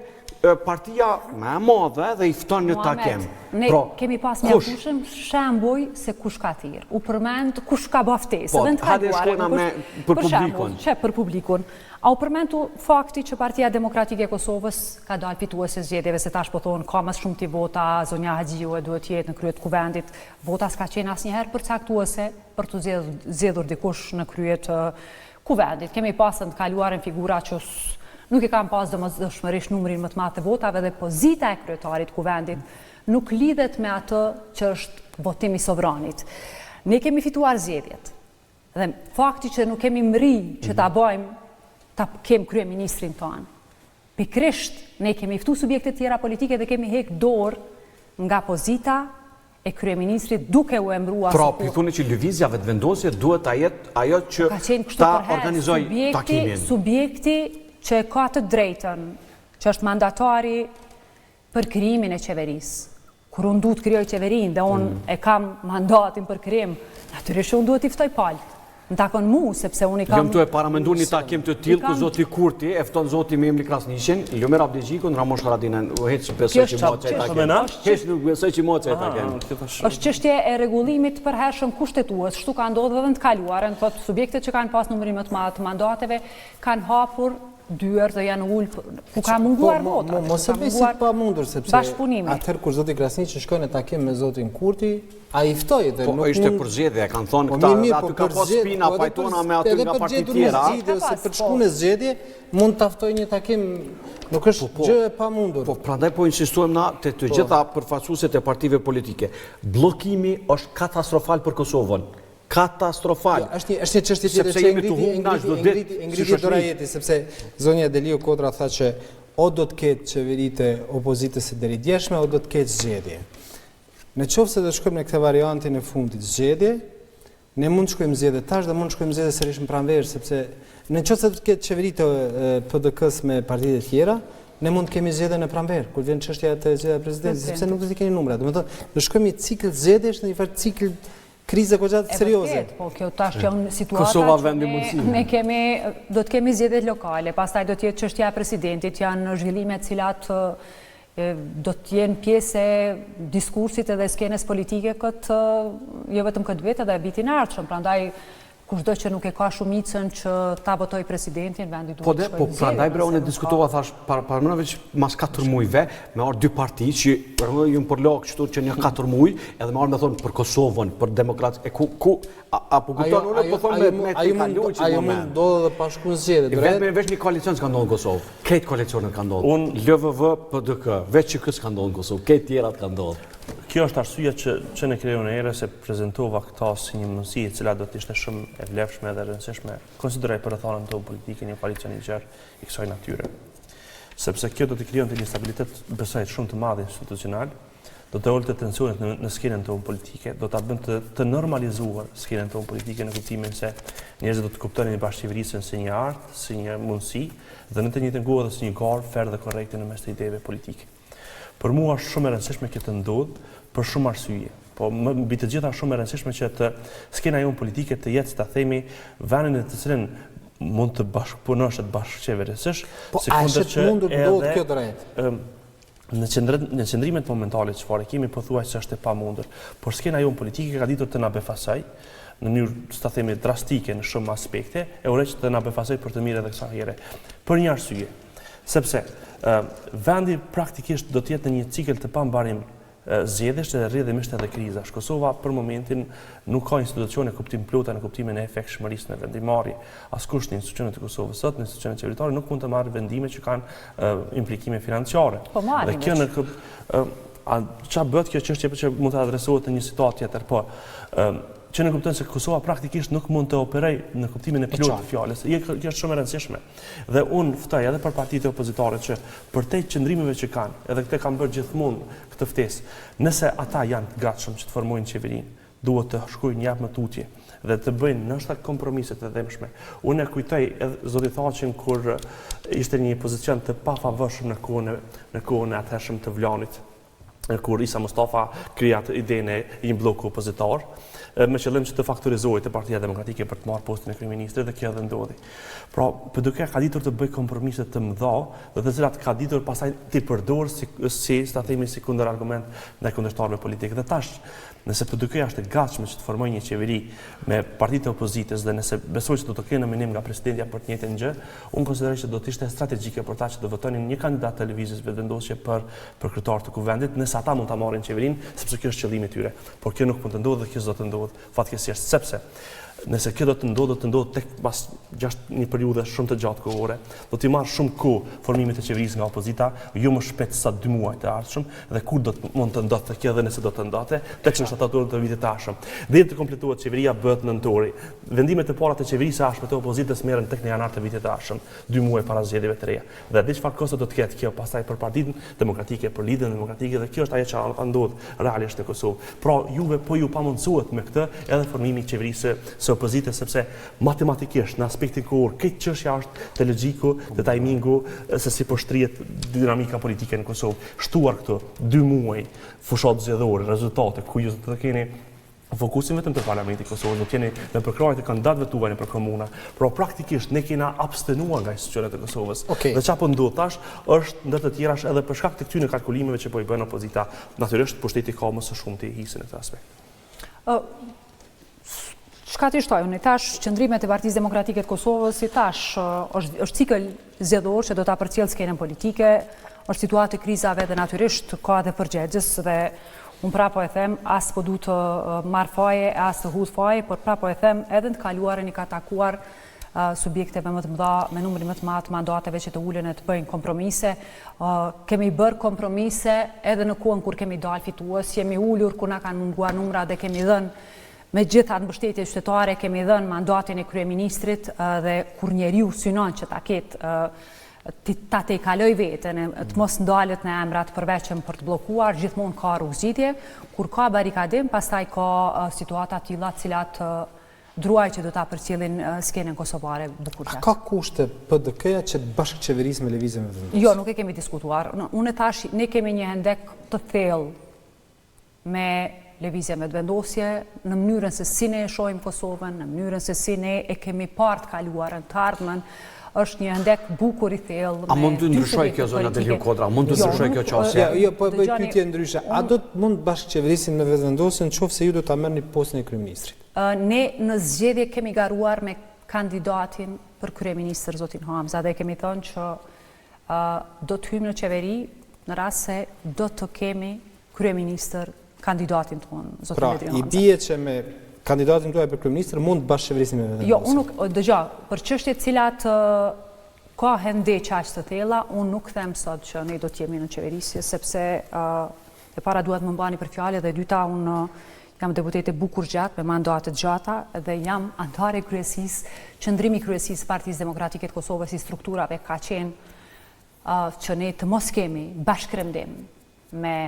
partia më e madhe dhe i fton një takim. Ne kemi pas mjaftueshëm shembuj se kush ka thirr. U përmend kush ka bë ftesë, edhe të kaluarën. Për publikun. A u përmendu fakti që Partia Demokratike e Kosovës ka dalë fituese zgjedhjeve, se tash po thonë ka më shumë ti vota, zonja Haxhiu duhet jetë në krye të kuvendit. Vota s'ka qenë asnjëherë përcaktuese për të zgjedhur dikush në krye të kuvendit. Kemi pasën të kaluarën figura që nuk i kam pas domosdoshmërisht numrin më të madh të votave dhe pozita e kryetarit kuvendit nuk lidhet me atë që është votimi sovranit. Ne kemi fituar zgjedhjet. Dhe fakti që nuk kemi mri që ta bëjmë, ta kem kryeministrin tonë. Pikrisht ne kemi ftuar subjekte të tjera politike dhe kemi heq dorë nga pozita e kryeministrit duke u emëruar. Pra, i thoni që lëvizja vetëvendosje duhet ta jetë ajo që ta organizoj takimin. Subjekti që ka të drejtën, që është mandatari për krijimin e qeverisë. Kur unë duhet krijoj qeverinë dhe unë e kam mandatin për krijim, natyrisht unë duhet i ftoj palët. Më takon mu, sepse unë i kam... Jam të e paramendur një takim të tillë ku zoti Kurti e fton zoti Memli Krasnishin, Lumir Abdixhikun, Ramosh Haradinën, heq besoj që moçë e takim. Heq nuk besoj që moçë e takim. Është çështje e rregullimit të përhershëm kushtetues, kështu ka ndodhur edhe në të kaluarën, thotë subjektet që kanë pas numrin më të madh të mandateve kanë hapur dyert dhe janë ulë ku ka munguar vota. Mos e bëj si pa mundur, sepse atëherë kur zoti Krasniqi shkoi në takim me zotin Kurti, ai i ftoi dhe nuk ishte për zgjedhje, kanë thonë këta aty ka pas spina pajtona me aty nga partitë tjera. Ose për të shkuar në zgjedhje mund ta ftoj një takim, nuk është gjë e pamundur. Po prandaj po insistojmë na te të gjitha përfaqësuesit e partive politike. Bllokimi është katastrofal për Kosovën. Katastrofal. Është një çështje tjetër që ngriti dora jeti, sepse zonja Delio Kodra tha që o do të ketë qeveritë opozitës së deri djeshme, o do të ketë zgjedhje. Në qoftë se do shkojmë në këtë variantin e fundit zgjedhje, ne mund të shkojmë zgjedhje tash dhe mund të shkojmë zgjedhje sërish në pranverë, sepse në qoftë se do të ketë qeveritë PDK-s me partitë e tjera, ne mund të kemi zgjedhje në pranverë, kur vjen çështja e zgjedhjeve presidentit, sepse nuk do të keni numra. Domethënë, do shkojmë një cikël zgjedhjesh në një farë cikël krize goxha serioze. Po kjo tash që në situata Kosova vendi mundësi. Ne do të kemi zgjedhjet lokale, pastaj do të jetë çështja e presidentit, janë zhvillime të cilat do të jenë pjesë e diskursit edhe skenës politike këtë jo vetëm këtë vit edhe vitin e ardhshëm. Prandaj kushdo që nuk e ka shumicën që ta votoj presidentin, vendi duhet të shkojë. Po prandaj bre unë diskutova thash para veç mas 4 muajve me ardh dy parti që ju më përlok kështu që një 4 muaj edhe më ardh me thonë për Kosovën, për demokracinë, ku apo kupton unë po thonë me kaluçi. Ajo mund ndodhë edhe pa shkuar zgjedhje. Vetëm veç një koalicion s'ka ndodhur në Kosovë. Këtë koalicionet ka ndodhur. LVV, PDK, veç që kës ka ndodhur në Kosovë, këtë tjerat ka ndodhur. Kjo është arsyeja që ne krijojmë erë se prezantova këta si një mundësi e cila do të ishte shumë e vlefshme dhe e rëndësishme, konsideroj për rrethanën tonë politike një koalicion i gjerë i kësaj natyre. Sepse kjo do të krijonte një stabilitet besoj shumë të madh institucional, do të ulte tensionet në skenën tonë politike, do ta bënte të normalizuar skenën tonë politike në kuptimin se njerëzit do të kuptonin bashkëqeverisjen si një art, si një mundësi dhe në të njëjtën kohë si një garë ferë dhe korrekte në mes të ideve politike. Për mua është shumë e rëndësishme që të ndodhë për shumë arsye. Po mbi të gjitha shumë e rëndësishme që të skena jonë politike të jetë, ta themi, vendin në të cilin mund të bashkëpunosh të bashkëqeverisësh. Po a është mundur të ndodhë kjo drejt? Në qëndrimet momentale çfarë kemi pothuajse është e pamundur, por skena jonë politike ka ditur të na befasoj në mënyrë ta themi drastike në shumë aspekte, e uroj të na befasoj për të mirë edhe kësaj here. Për një arsye, sepse vendi praktikisht do të jetë në një cikël të pambarim zgjedhjesh dhe rrjedhimisht edhe krizash. Kosova për momentin nuk ka institucione kuptim plota në kuptimin e efektshmërisë në vendimarrje. Askush në institucionet e Kosovës sot, në institucionet qeveritare nuk mund të marrë vendime që kanë implikime financiare. Dhe kjo në çfarë bëhet kjo çështje që mund të adresohet në një situatë tjetër, po që ne kuptojmë se Kosova praktikisht nuk mund të operojë në kuptimin e plotë të fjalës. Kjo është shumë e rëndësishme. Dhe unë ftoj edhe për partitë opozitare që përtej qëndrimeve që kanë, edhe këtë kanë bërë gjithmonë këtë ftesë, nëse ata janë të gatshëm që të formojnë qeverinë, duhet të shkojnë jap më tutje dhe të bëjnë nështë kompromiset e dhemshme. Unë e kujtoj edhe zoti Thaqin kur ishte një pozicion të pafavërshëm në kohën e atëhershëm të Vlanit, kur Isa Mustafa krija idenë e një bloku opozitar, me qëllim që të fakturizohet të Partia Demokratike për të marrë postin e kryeministrit dhe kjo edhe ndodhi. Pra, PDK ka ditur të bëjë kompromise të mëdha dhe të cilat ka ditur pastaj të përdorë si ta themi si kundërargument ndaj kundërshtarëve politikë. Dhe tash, nëse PDK është e gatshme që të formojë një qeveri me partitë e opozitës dhe nëse besoj që do të kenë nominim nga presidentja për të njëjtën gjë, unë konsideroj që do të ishte strategjike për ta që të votonin një kandidat të lëvizjes vetëvendosje për kryetar të kuvendit, nëse ata mund ta marrin qeverinë, sepse kjo është qëllimi i tyre. Por kjo nuk mund të ndodhë dhe kjo s'do të ndodhë fatkeqësisht, sepse nëse kjo do të ndodhë tek pas një periudhe shumë të gjatë kohore, do t'i marrë shumë kohë formimit të qeverisë nga opozita, jo më shpejt sa 2 muaj të ardhshëm, dhe kur do të mund të ndodhte kjo dhe nëse do të ndodhte, tek në shtatorët të vitit të ardhshëm. Deri të kompletohet qeveria bëhet nëntori. Vendimet e para të qeverisë së ardhshme të opozitës merren tek në janar të vitit të ardhshëm, 2 muaj para zgjedhjeve të reja. Dhe di çfarë kosto do të ketë kjo pastaj për Partinë Demokratike, për Lidhjen Demokratike, dhe kjo është ajo që ndodh realisht në Kosovë. Pra, juve po ju pamundsuhet me këtë edhe formimi i qeverisë së opozitës, sepse matematikisht në aspektin kohor këtë çështja është te logiku, te timingu, se si po shtrihet dinamika politike në Kosovë. Shtuar këto 2 muaj fushat zgjedhore, rezultate ku ju do të keni fokusin vetëm të Parlamentit të Kosovës, do të jeni në përkrahjet e kandidatëve tuaj në komuna, por praktikisht ne kena abstenuar nga institucionet e Kosovës. Dhe çfarë po ndodh tash është ndër të tjerash edhe për shkak të këtyre kalkulimeve që po i bën opozita. Natyrisht pushteti ka më së shumti hisën në këtë aspekt. Çka ti shtoj, unë tash qëndrimet e Partisë Demokratike të Kosovës i tash është cikël zgjedhor që do ta përcjell skenën politike, është situatë e krizave dhe natyrisht ka edhe përgjegjës dhe unë prapo e them, as po du të marr faje, as të hudh faje, por prapo e them edhe në të kaluarën i ka takuar subjekteve më të mëdha, me numrin më të madh mandateve që të ulen e të bëjnë kompromise. Kemi bërë kompromise edhe në kohën kur kemi dalë fitues, jemi ulur kur na kanë munguar numra dhe kemi dhënë me gjitha në mbështetje qytetare, kemi dhënë mandatin e kryeministrit dhe kur njeriu synon që ta ketë ta te kaloj vetën, të mos ndalet në emrat përveçëm për të blokuar, gjithmonë ka rrugëzgjidhje, kur ka barikadim, pastaj ka situata të tilla të cilat druaj që do ta përcjellin skenën kosovare bukurgjat. Ka kushte PDK-ja që të bashkëqeverisë me lëvizjen vetëvendosje? Jo, nuk e kemi diskutuar. Unë thash, ne kemi një hendek të thellë me lëvizjen vetëvendosje, në mënyrën se si ne e shohim Kosovën, në mënyrën se si ne e kemi parë të kaluarën, të ardhmen, është një hendek bukur i thellë. A mund të ndryshoj kjo zonja Delio Kodra? Mund të ndryshoj kjo qasje? Jo, po bëj pyetje ndryshe. A do të mund bashkëqeverisin me vetëvendosjen nëse ju do ta merrni postën e kryeministrit? Ne në zgjedhje kemi garuar me kandidatin për kryeministër zotin Hamza dhe kemi thënë që do të hyjmë në qeveri në rast se do të kemi kryeministër kandidatin tonë, zotin Edri Hamza. Pra, i bie që me kandidatin tuaj për kryeministër mund të bashkëqeverisin me vetëvendosjen? Jo, unë nuk, dëgjoj, për çështjet cilat ka hendeqa aq të thella, unë nuk them sot që ne do të jemi në qeverisje, sepse e para duhet më mbani për fjalë dhe e dyta unë jam deputete bukurgjat me mandate të gjata dhe jam antare kryesisë, qëndrimi kryesisë Partisë Demokratike të Kosovës si strukturave ka qenë që ne të mos kemi bashkërëndim me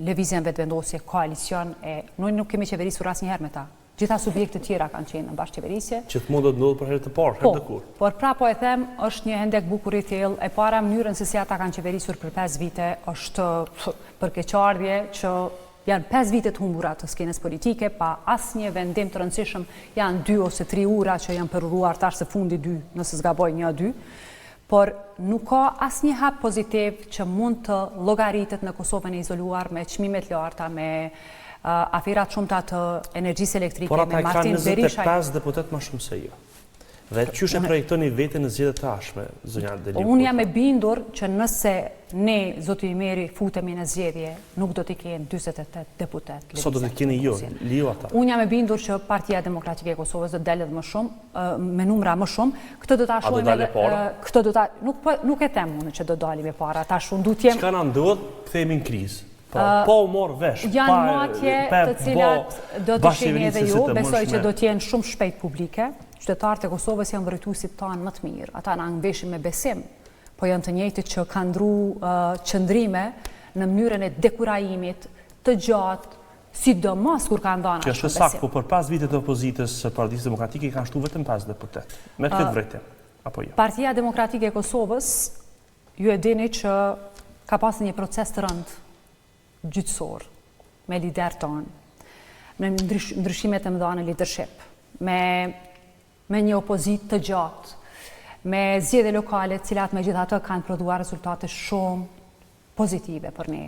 lëvizjen vetëvendosje, koalicion e nuk kemi qeverisur asnjëherë me ta. Gjitha subjekte tjera kanë qenë në bashkëqeverisje. Gjithmonë do të ndodhë për herë të parë, herë të kur. Por prapo e them, është një hendek bukur i thellë, e para mënyrën se si ata kanë qeverisur për 5 vite, është përkeqardhje që janë 5 vite të humbura të skenës politike, pa asnjë vendim të rëndësishëm, janë 2 ose 3 ura që janë përuruar tash së fundi 2, nëse s'gaboj 1-2. Por nuk ka asnjë hap pozitiv që mund të llogaritet në Kosovën e izoluar me çmimet larta, me aferat shumëta të energjisë elektrike, por me Martin Berisha. Por ata kanë 25 deputet më shumë se ju. Dhe qysh e projektoni veten në zgjedhjet e ardhshme, zonja Delio? Unë jam e bindur që nëse ne, zoti Meri, futemi në zgjedhje, nuk do t'i kenë 48 deputet. Sot do t'i keni ju, liu ata. Unë jam e bindur që Partia Demokratike e Kosovës do të dalet më shumë, me numra më shumë. Këtë do ta shohim edhe këtë do ta nuk e them unë që do dalim e para, tash unë duhet jem. Çka na ndodh, kthehemi në krizë. Po u mor vesh. Janë matje të cilat do të shihni edhe ju, besoj që do të jenë shumë shpejt publike. Qytetarët e Kosovës janë vërejtuesit tanë më të mirë. Ata na ngbeshin me besim, po janë të njëjtët që kanë ndru qëndrime në mënyrën e dekurajimit të gjatë sidomos kur ka ndonë Kjo është sakt, po për 5 vite të opozitës së Partisë Demokratike i kanë shtu vetëm 5 deputet. Me këtë vrejtje, apo jo? Partia Demokratike e Kosovës, ju e dini që ka pasur një proces të rënd gjyqësor me lider tonë, me ndryshimet e mëdha në leadership, me një opozit të gjatë, me zgjedhje lokale, cilat megjithatë kanë prodhuar rezultate shumë pozitive për ne.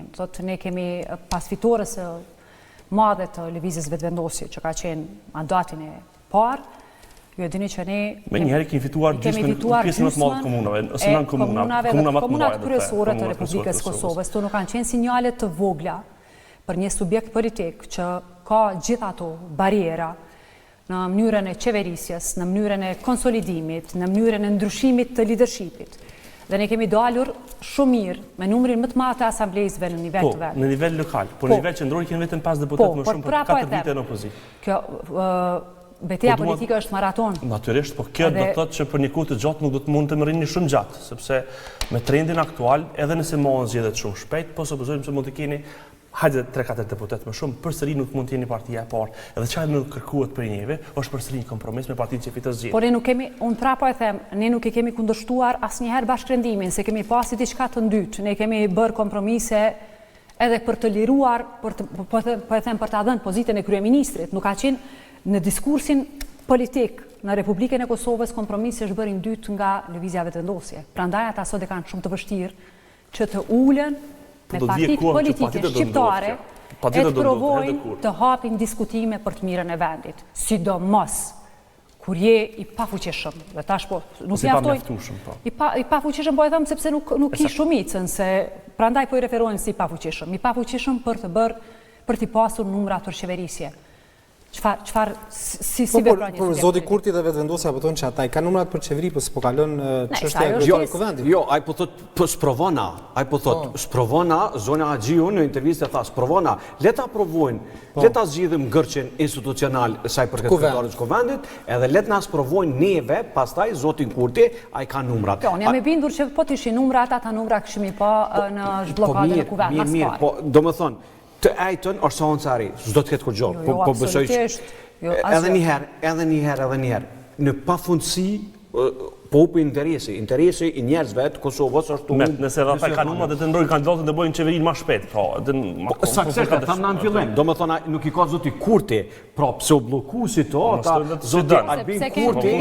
Ne kemi pas fitores së madhe të lëvizjes vetëvendosje që ka qenë mandatin e parë, ju e dini që ne me njëherë kemi fituar pjesën më të madhe komunave, ose nën komunat kryesore të Republikës Kosovës. Këto nuk kanë qenë sinjale të vogla për një subjekt politik që ka gjitha ato bariera në mënyrën e qeverisjes, në mënyrën e konsolidimit, në mënyrën e ndryshimit të leadershipit. Dhe ne kemi dalur shumë mirë me numrin më të madh të asamblejësve në nivel të vet. Në nivel lokal, por në nivel qendror kemi vetëm 5 deputet më shumë për 4 vite në opozitë. Kjo betejë politike është maraton. Natyrisht, po kjo do të thotë që për një kohë të gjatë nuk do të mund të rrini shumë gjatë, sepse me trendin aktual, edhe nëse mohon zgjedhjet shumë shpejt, po supozojmë se mund të keni hajde 3-4 deputet më shumë, përsëri nuk mund të jeni partia e parë. Edhe çfarë nuk kërkohet për njëve, është përsëri një kompromis me partinë që fiton zgjedhjet. Por ne nuk kemi, unë prapë e them, ne nuk e kemi kundërshtuar asnjëherë bashkërendimin, se kemi pasi diçka të ndytë. Ne kemi bërë kompromise edhe për të liruar, po e them për ta dhënë pozitën e kryeministrit. Nuk ka qenë në diskursin politik në Republikën e Kosovës kompromisi është bërë i dytë nga lëvizja vetëvendosje. Prandaj ata sot e kanë shumë të vështirë që të ulen me partitë politike shqiptare e të provojnë të hapin diskutime për të mirën e vendit. Sidomos kur je i pafuqishëm, dhe tash po nuk mjaftojnë. I pafuqishëm po e them sepse nuk ki shumicën, se prandaj po i referojnë si i pafuqishëm. I pafuqishëm për të bërë, për t'i pasur numrat për qeverisje. Si vepron një subjekt. Zoti Kurti dhe vetëvendosja po thonë që ata i kanë numrat për qeveri, po s'po kalon çështja e kuvendit. Jo, ai po thotë po sprovona, ai po thotë sprovona, zona Haxhiu në intervistë tha sprovona, le ta provojnë, le ta zgjidhim gërçen institucional saj për këtë kuvendit, edhe le të na sprovojnë neve, pastaj zotin Kurti, ai ka numrat. Po, unë jam e bindur që po të ishin numrat, ata numra kishim pa në zhbllokatën e kuvendit. Po, domethënë të ajtën është sa oncari, s'do të ketë kur gjohë, po besoj që edhe njëherë, në pafundësi, po upi interesi i njerëzve të Kosovës është të unë... Nëse dhe ata ka numra dhe të ndrojnë kandidatët dhe bojnë qeverinë ma shpet, Sakseshtë, thamë në në fillim, do me thona nuk i ka zoti Kurti, pra pse u bloku si to, zoti Albin Kurti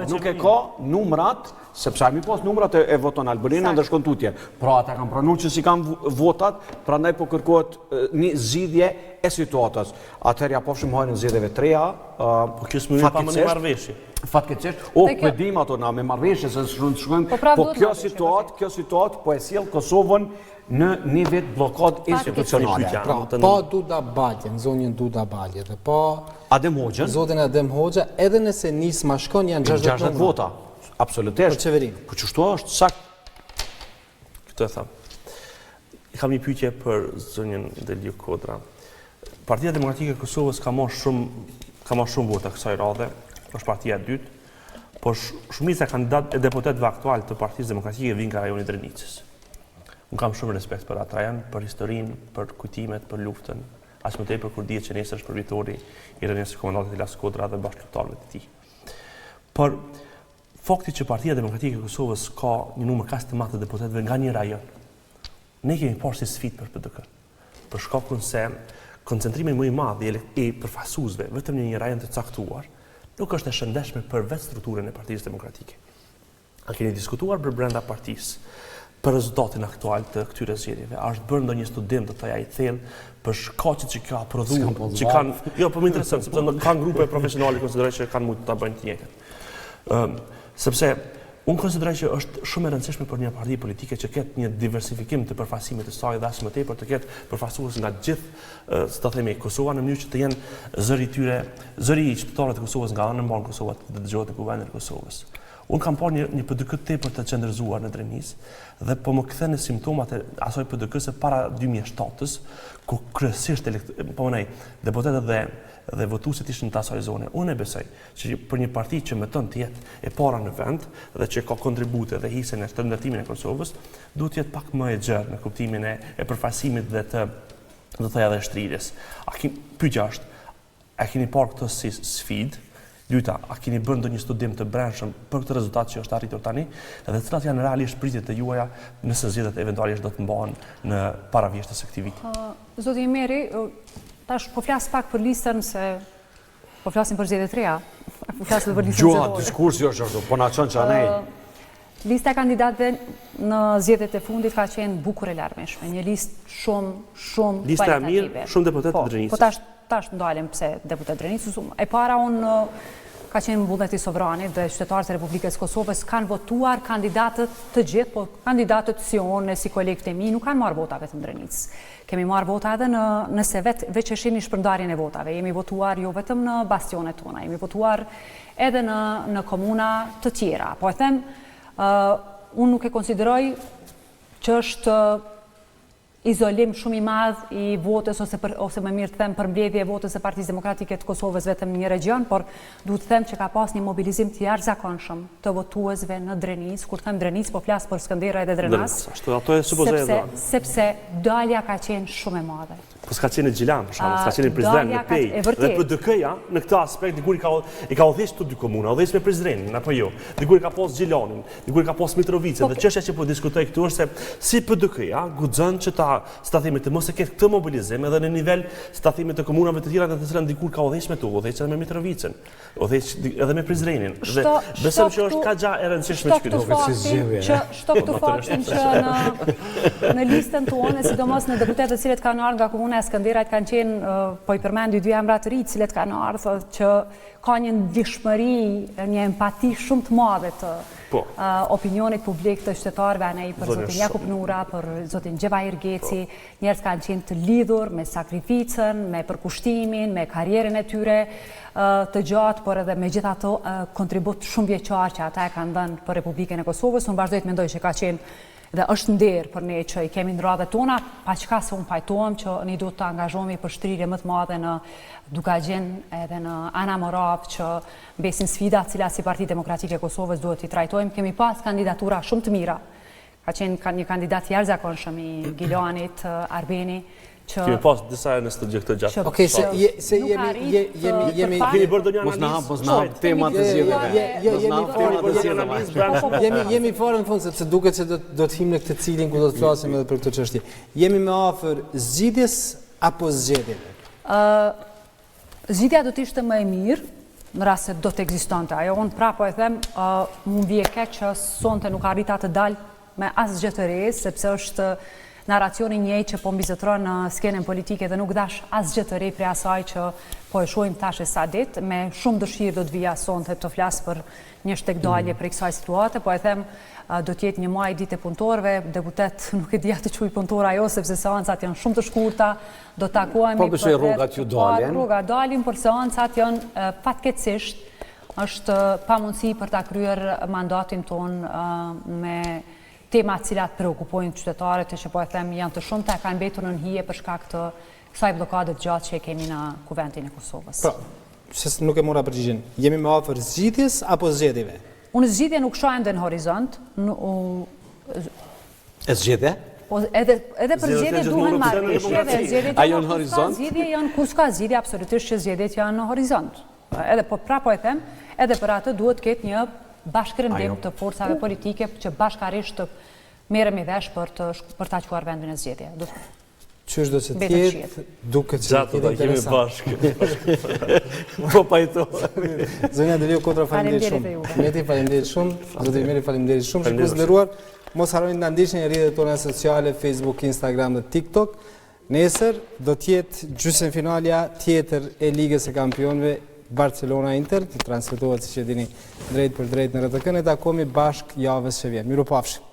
nuk e ka numrat, sepse mi pas numrat e voton Albania ndërshkon tutje. Pra ata kanë pranuar që si kanë votat, prandaj po kërkohet një zgjidhje e situatës. Atëherë ja pofshim hajnë zgjedhjeve të reja, po kjo s'mund pa më marrëveshje. Fatkeqësisht, po dim ato na me marrëveshje se shkojnë, po kjo situatë po e sjell Kosovën në një vetë blokadë institucionale. Pa Duda Balje, në zonjën Duda Balje, dhe pa Adem Hoxhën, zotin Adem Hoxha, edhe nëse nis ma shkon janë 60 vota. Absolutisht. Për qeverinë. Po çështo është sakt. Këtë e tham. Kam një pyetje për zonjën Delio Kodra. Partia Demokratike e Kosovës ka marrë shumë vota kësaj radhe, është partia e dytë, por shumica kandidatë e deputetëve aktual të Partisë Demokratike vijnë nga rajoni i Drenicës. Unë kam shumë respekt për ata janë, për historinë, për kujtimet, për luftën, as më tepër kur dihet që nesër është përfitori i rënies së komandantit Ilas Kodra dhe bashkëpunëtorëve të tij. Por fakti që Partia Demokratike e Kosovës ka një numër kaq të madh të deputetëve nga një rajon, ne kemi parë si sfidë për PDK. Për shkakun se koncentrimi më i madh i përfaqësuesve vetëm në një rajon të caktuar nuk është e shëndetshme për vetë strukturën e Partisë Demokratike. A keni diskutuar për brenda partisë për rezultatin aktual të këtyre zgjedhjeve? A është bërë ndonjë studim të thëja i thellë për shkaqet që ka prodhuar, që kanë, jo, po më intereson sepse kanë grupe profesionale konsideroj që kanë mund ta bëjnë të njëjtën. Sepse unë konsideroj që është shumë e rëndësishme për një parti politike që ketë një diversifikim të përfaqësimit të saj dhe as më tepër të ketë përfaqësues nga gjithë, të themi, Kosova në mënyrë që të jenë zëri i qytetarëve të Kosovës nga anë mbar Kosovës dhe dëgjohet në kuvendin e Kosovës. Unë kam parë një PDK tepër të qendërzuar në Drenisë dhe po më kthen në simptomat e asaj PDK-s para 2007-s, ku kryesisht deputetët dhe votuesit ishin të asaj zone. Unë e besoj që për një parti që meton të jetë e para në vend dhe që ka kontribute dhe hise në ndërtimin e Kosovës, duhet të jetë pak më e gjerë në kuptimin e përfaqësimit dhe të do të thëja edhe shtrirjes. Pyetja është, a keni parë këtë si sfidë? Dyta, a keni bërë ndonjë studim të brendshëm për këtë rezultat që është arritur tani, edhe cilat janë realisht pritjet e juaja nëse zgjedhjet eventualisht do të mbahen në paravjeshtës së këtij viti? Zoti Meri, tash po flas pak për listën se po flasim për zgjedhjet e reja. Po flasim për listën Gjua, diskursi është, po na çon çanej. Lista e kandidatëve në zgjedhjet e fundit ka qenë bukur e larmishme, një listë shumë lista e mirë, shumë deputet të Drenisës. Po tash ndalem pse deputet Drenisës. E para unë ka qenë mbullet i sovranit dhe qytetarët e Republikës Kosovës kanë votuar kandidatët të gjithë, po kandidatët si unë, si kolegët e mi, nuk kanë marrë vota vetëm Drenisës. Kemi marrë vota edhe nëse veç e shihni shpërndarjen e votave. Jemi votuar jo vetëm në bastionet tona, jemi votuar edhe në komuna të tjera. Po e them, unë nuk e konsideroj që është izolim shumë i madh i votës ose më mirë të them përmbledhje e votës së Partisë Demokratike të Kosovës vetëm në një region, por duhet të them që ka pas një mobilizim të jashtëzakonshëm të votuesve në Drenisë. Kur them Drenisë, po flas për Skënderaj dhe Drenas. Ato e supozoj edhe. Sepse dalja ka qenë shumë e madhe. Po s'ka qenë Gjilan, për shkak, s'ka qenë Prizren në Pej. Dhe PDK-ja në këtë aspekt dikur i ka udhëheq këto dy komuna, udhëheq me Prizrenin apo jo. Dikur i ka pas Gjilanin, dikur i ka pas Mitrovicën. Dhe çështja që po diskutoj këtu është se si PDK-ja guxon që ta themi të mos e ketë këtë mobilizim edhe në nivel ta themi të komunave të tjera të cilat dikur ka udhëheq me tu, udhëheq edhe me Mitrovicën, udhëheq edhe me Prizrenin. Dhe besoj që është kaq e rëndësishme këtë faktin që në listën tonë, sidomos në deputetët të cilët kanë ardhur nga komuna e Skënderajt kanë qenë, po i përmendi dy emra të rinj, cilët kanë ardhur që ka një ndihmëri, një empati shumë të madhe të opinionit publik të qytetarëve anëj për zotin Jakub Nura, për zotin Gjevahir Geci, njerëz kanë qenë të lidhur me sakrificën, me përkushtimin, me karrierën e tyre të gjatë, por edhe me gjitha ato kontribut shumë vjeçar që ata e kanë dhënë për Republikën e Kosovës. Unë vazhdoj të mendoj që ka qenë dhe është nder për ne që i kemi në radhët tona, pa qka se unë pajtohem që ne do të angazhohemi për shtrirje më të madhe në Dukagjen edhe në Ana Morav që besin sfida cila si Parti Demokratike e Kosovës duhet i trajtojmë. Kemi pas kandidatura shumë të mira. Ka qenë një kandidat jashtëzakonshëm i Gilanit, Arbeni, kemi pas disa në studio këtë gjatë. Okej, se jemi keni bërë ndonjë Mos na hap temat të zgjedhjeve. Jemi fare në fund se duket se do të him në këtë cilin ku do të flasim edhe për këtë çështje. Jemi më afër zgjidhjes apo zgjedhjeve? Zgjidhja do të ishte më e mirë në rast se do të ekzistonte ajo. Unë prapë e them, më vjen keq që sonte nuk arrita të dal me asgjë të re, sepse është narracioni njëjtë që po mbizotron në skenën politike dhe nuk dash asgjë të re prej asaj që po e shohim tash sa ditë. Me shumë dëshirë do të vija sonte të flas për një shtekdalje për kësaj situate, po e them do të jetë një muaj ditë e punëtorëve, deputet nuk e di atë çuj punëtor ajo sepse seancat janë shumë të shkurta, do takohemi. Po besoj rrugat ju dalin. Rrugat dalin, por seancat janë fatkeqësisht është pamundësi për ta kryer mandatin ton me tema cilat preokupojnë qytetarët e që po e them janë të shumta, kanë mbetur në hije për shkak të kësaj bllokade të gjatë që e kemi në Kuvendin e Kosovës. Pra, se nuk e mora përgjigjen. Jemi më afër zgjidhjes apo zgjedhjeve? Unë zgjidhje nuk shoh ende në horizont. E zgjedhje? Edhe për zgjedhje duhen marrëveshje dhe zgjedhjet ajo në horizont? Zgjedhje janë ku s'ka zgjedhje absolutisht që zgjedhjet janë në horizont. Edhe po prapo e them, edhe për atë duhet të ketë një bashkërëndim të forcave politike që bashkarisht të merremi vesh për ta quar vendin e zgjedhje. Qysh do të jetë, duket që të jetë bashkë. Po pajto. Zonja Delio Kotra, faleminderit shumë. Meti, faleminderit shumë. Zoti Meri, faleminderit shumë. Shikues të nderuar, mos harroni të na ndiqni në rrjetet tona sociale, Facebook, Instagram dhe TikTok. Nesër do të jetë gjysmëfinalja tjetër e Ligës së Kampionëve Barcelona-Inter, të transmetohet, siç e dini, drejt për drejt në RTK. Ne takohemi bashkë javës që vjen. Mirupafshim.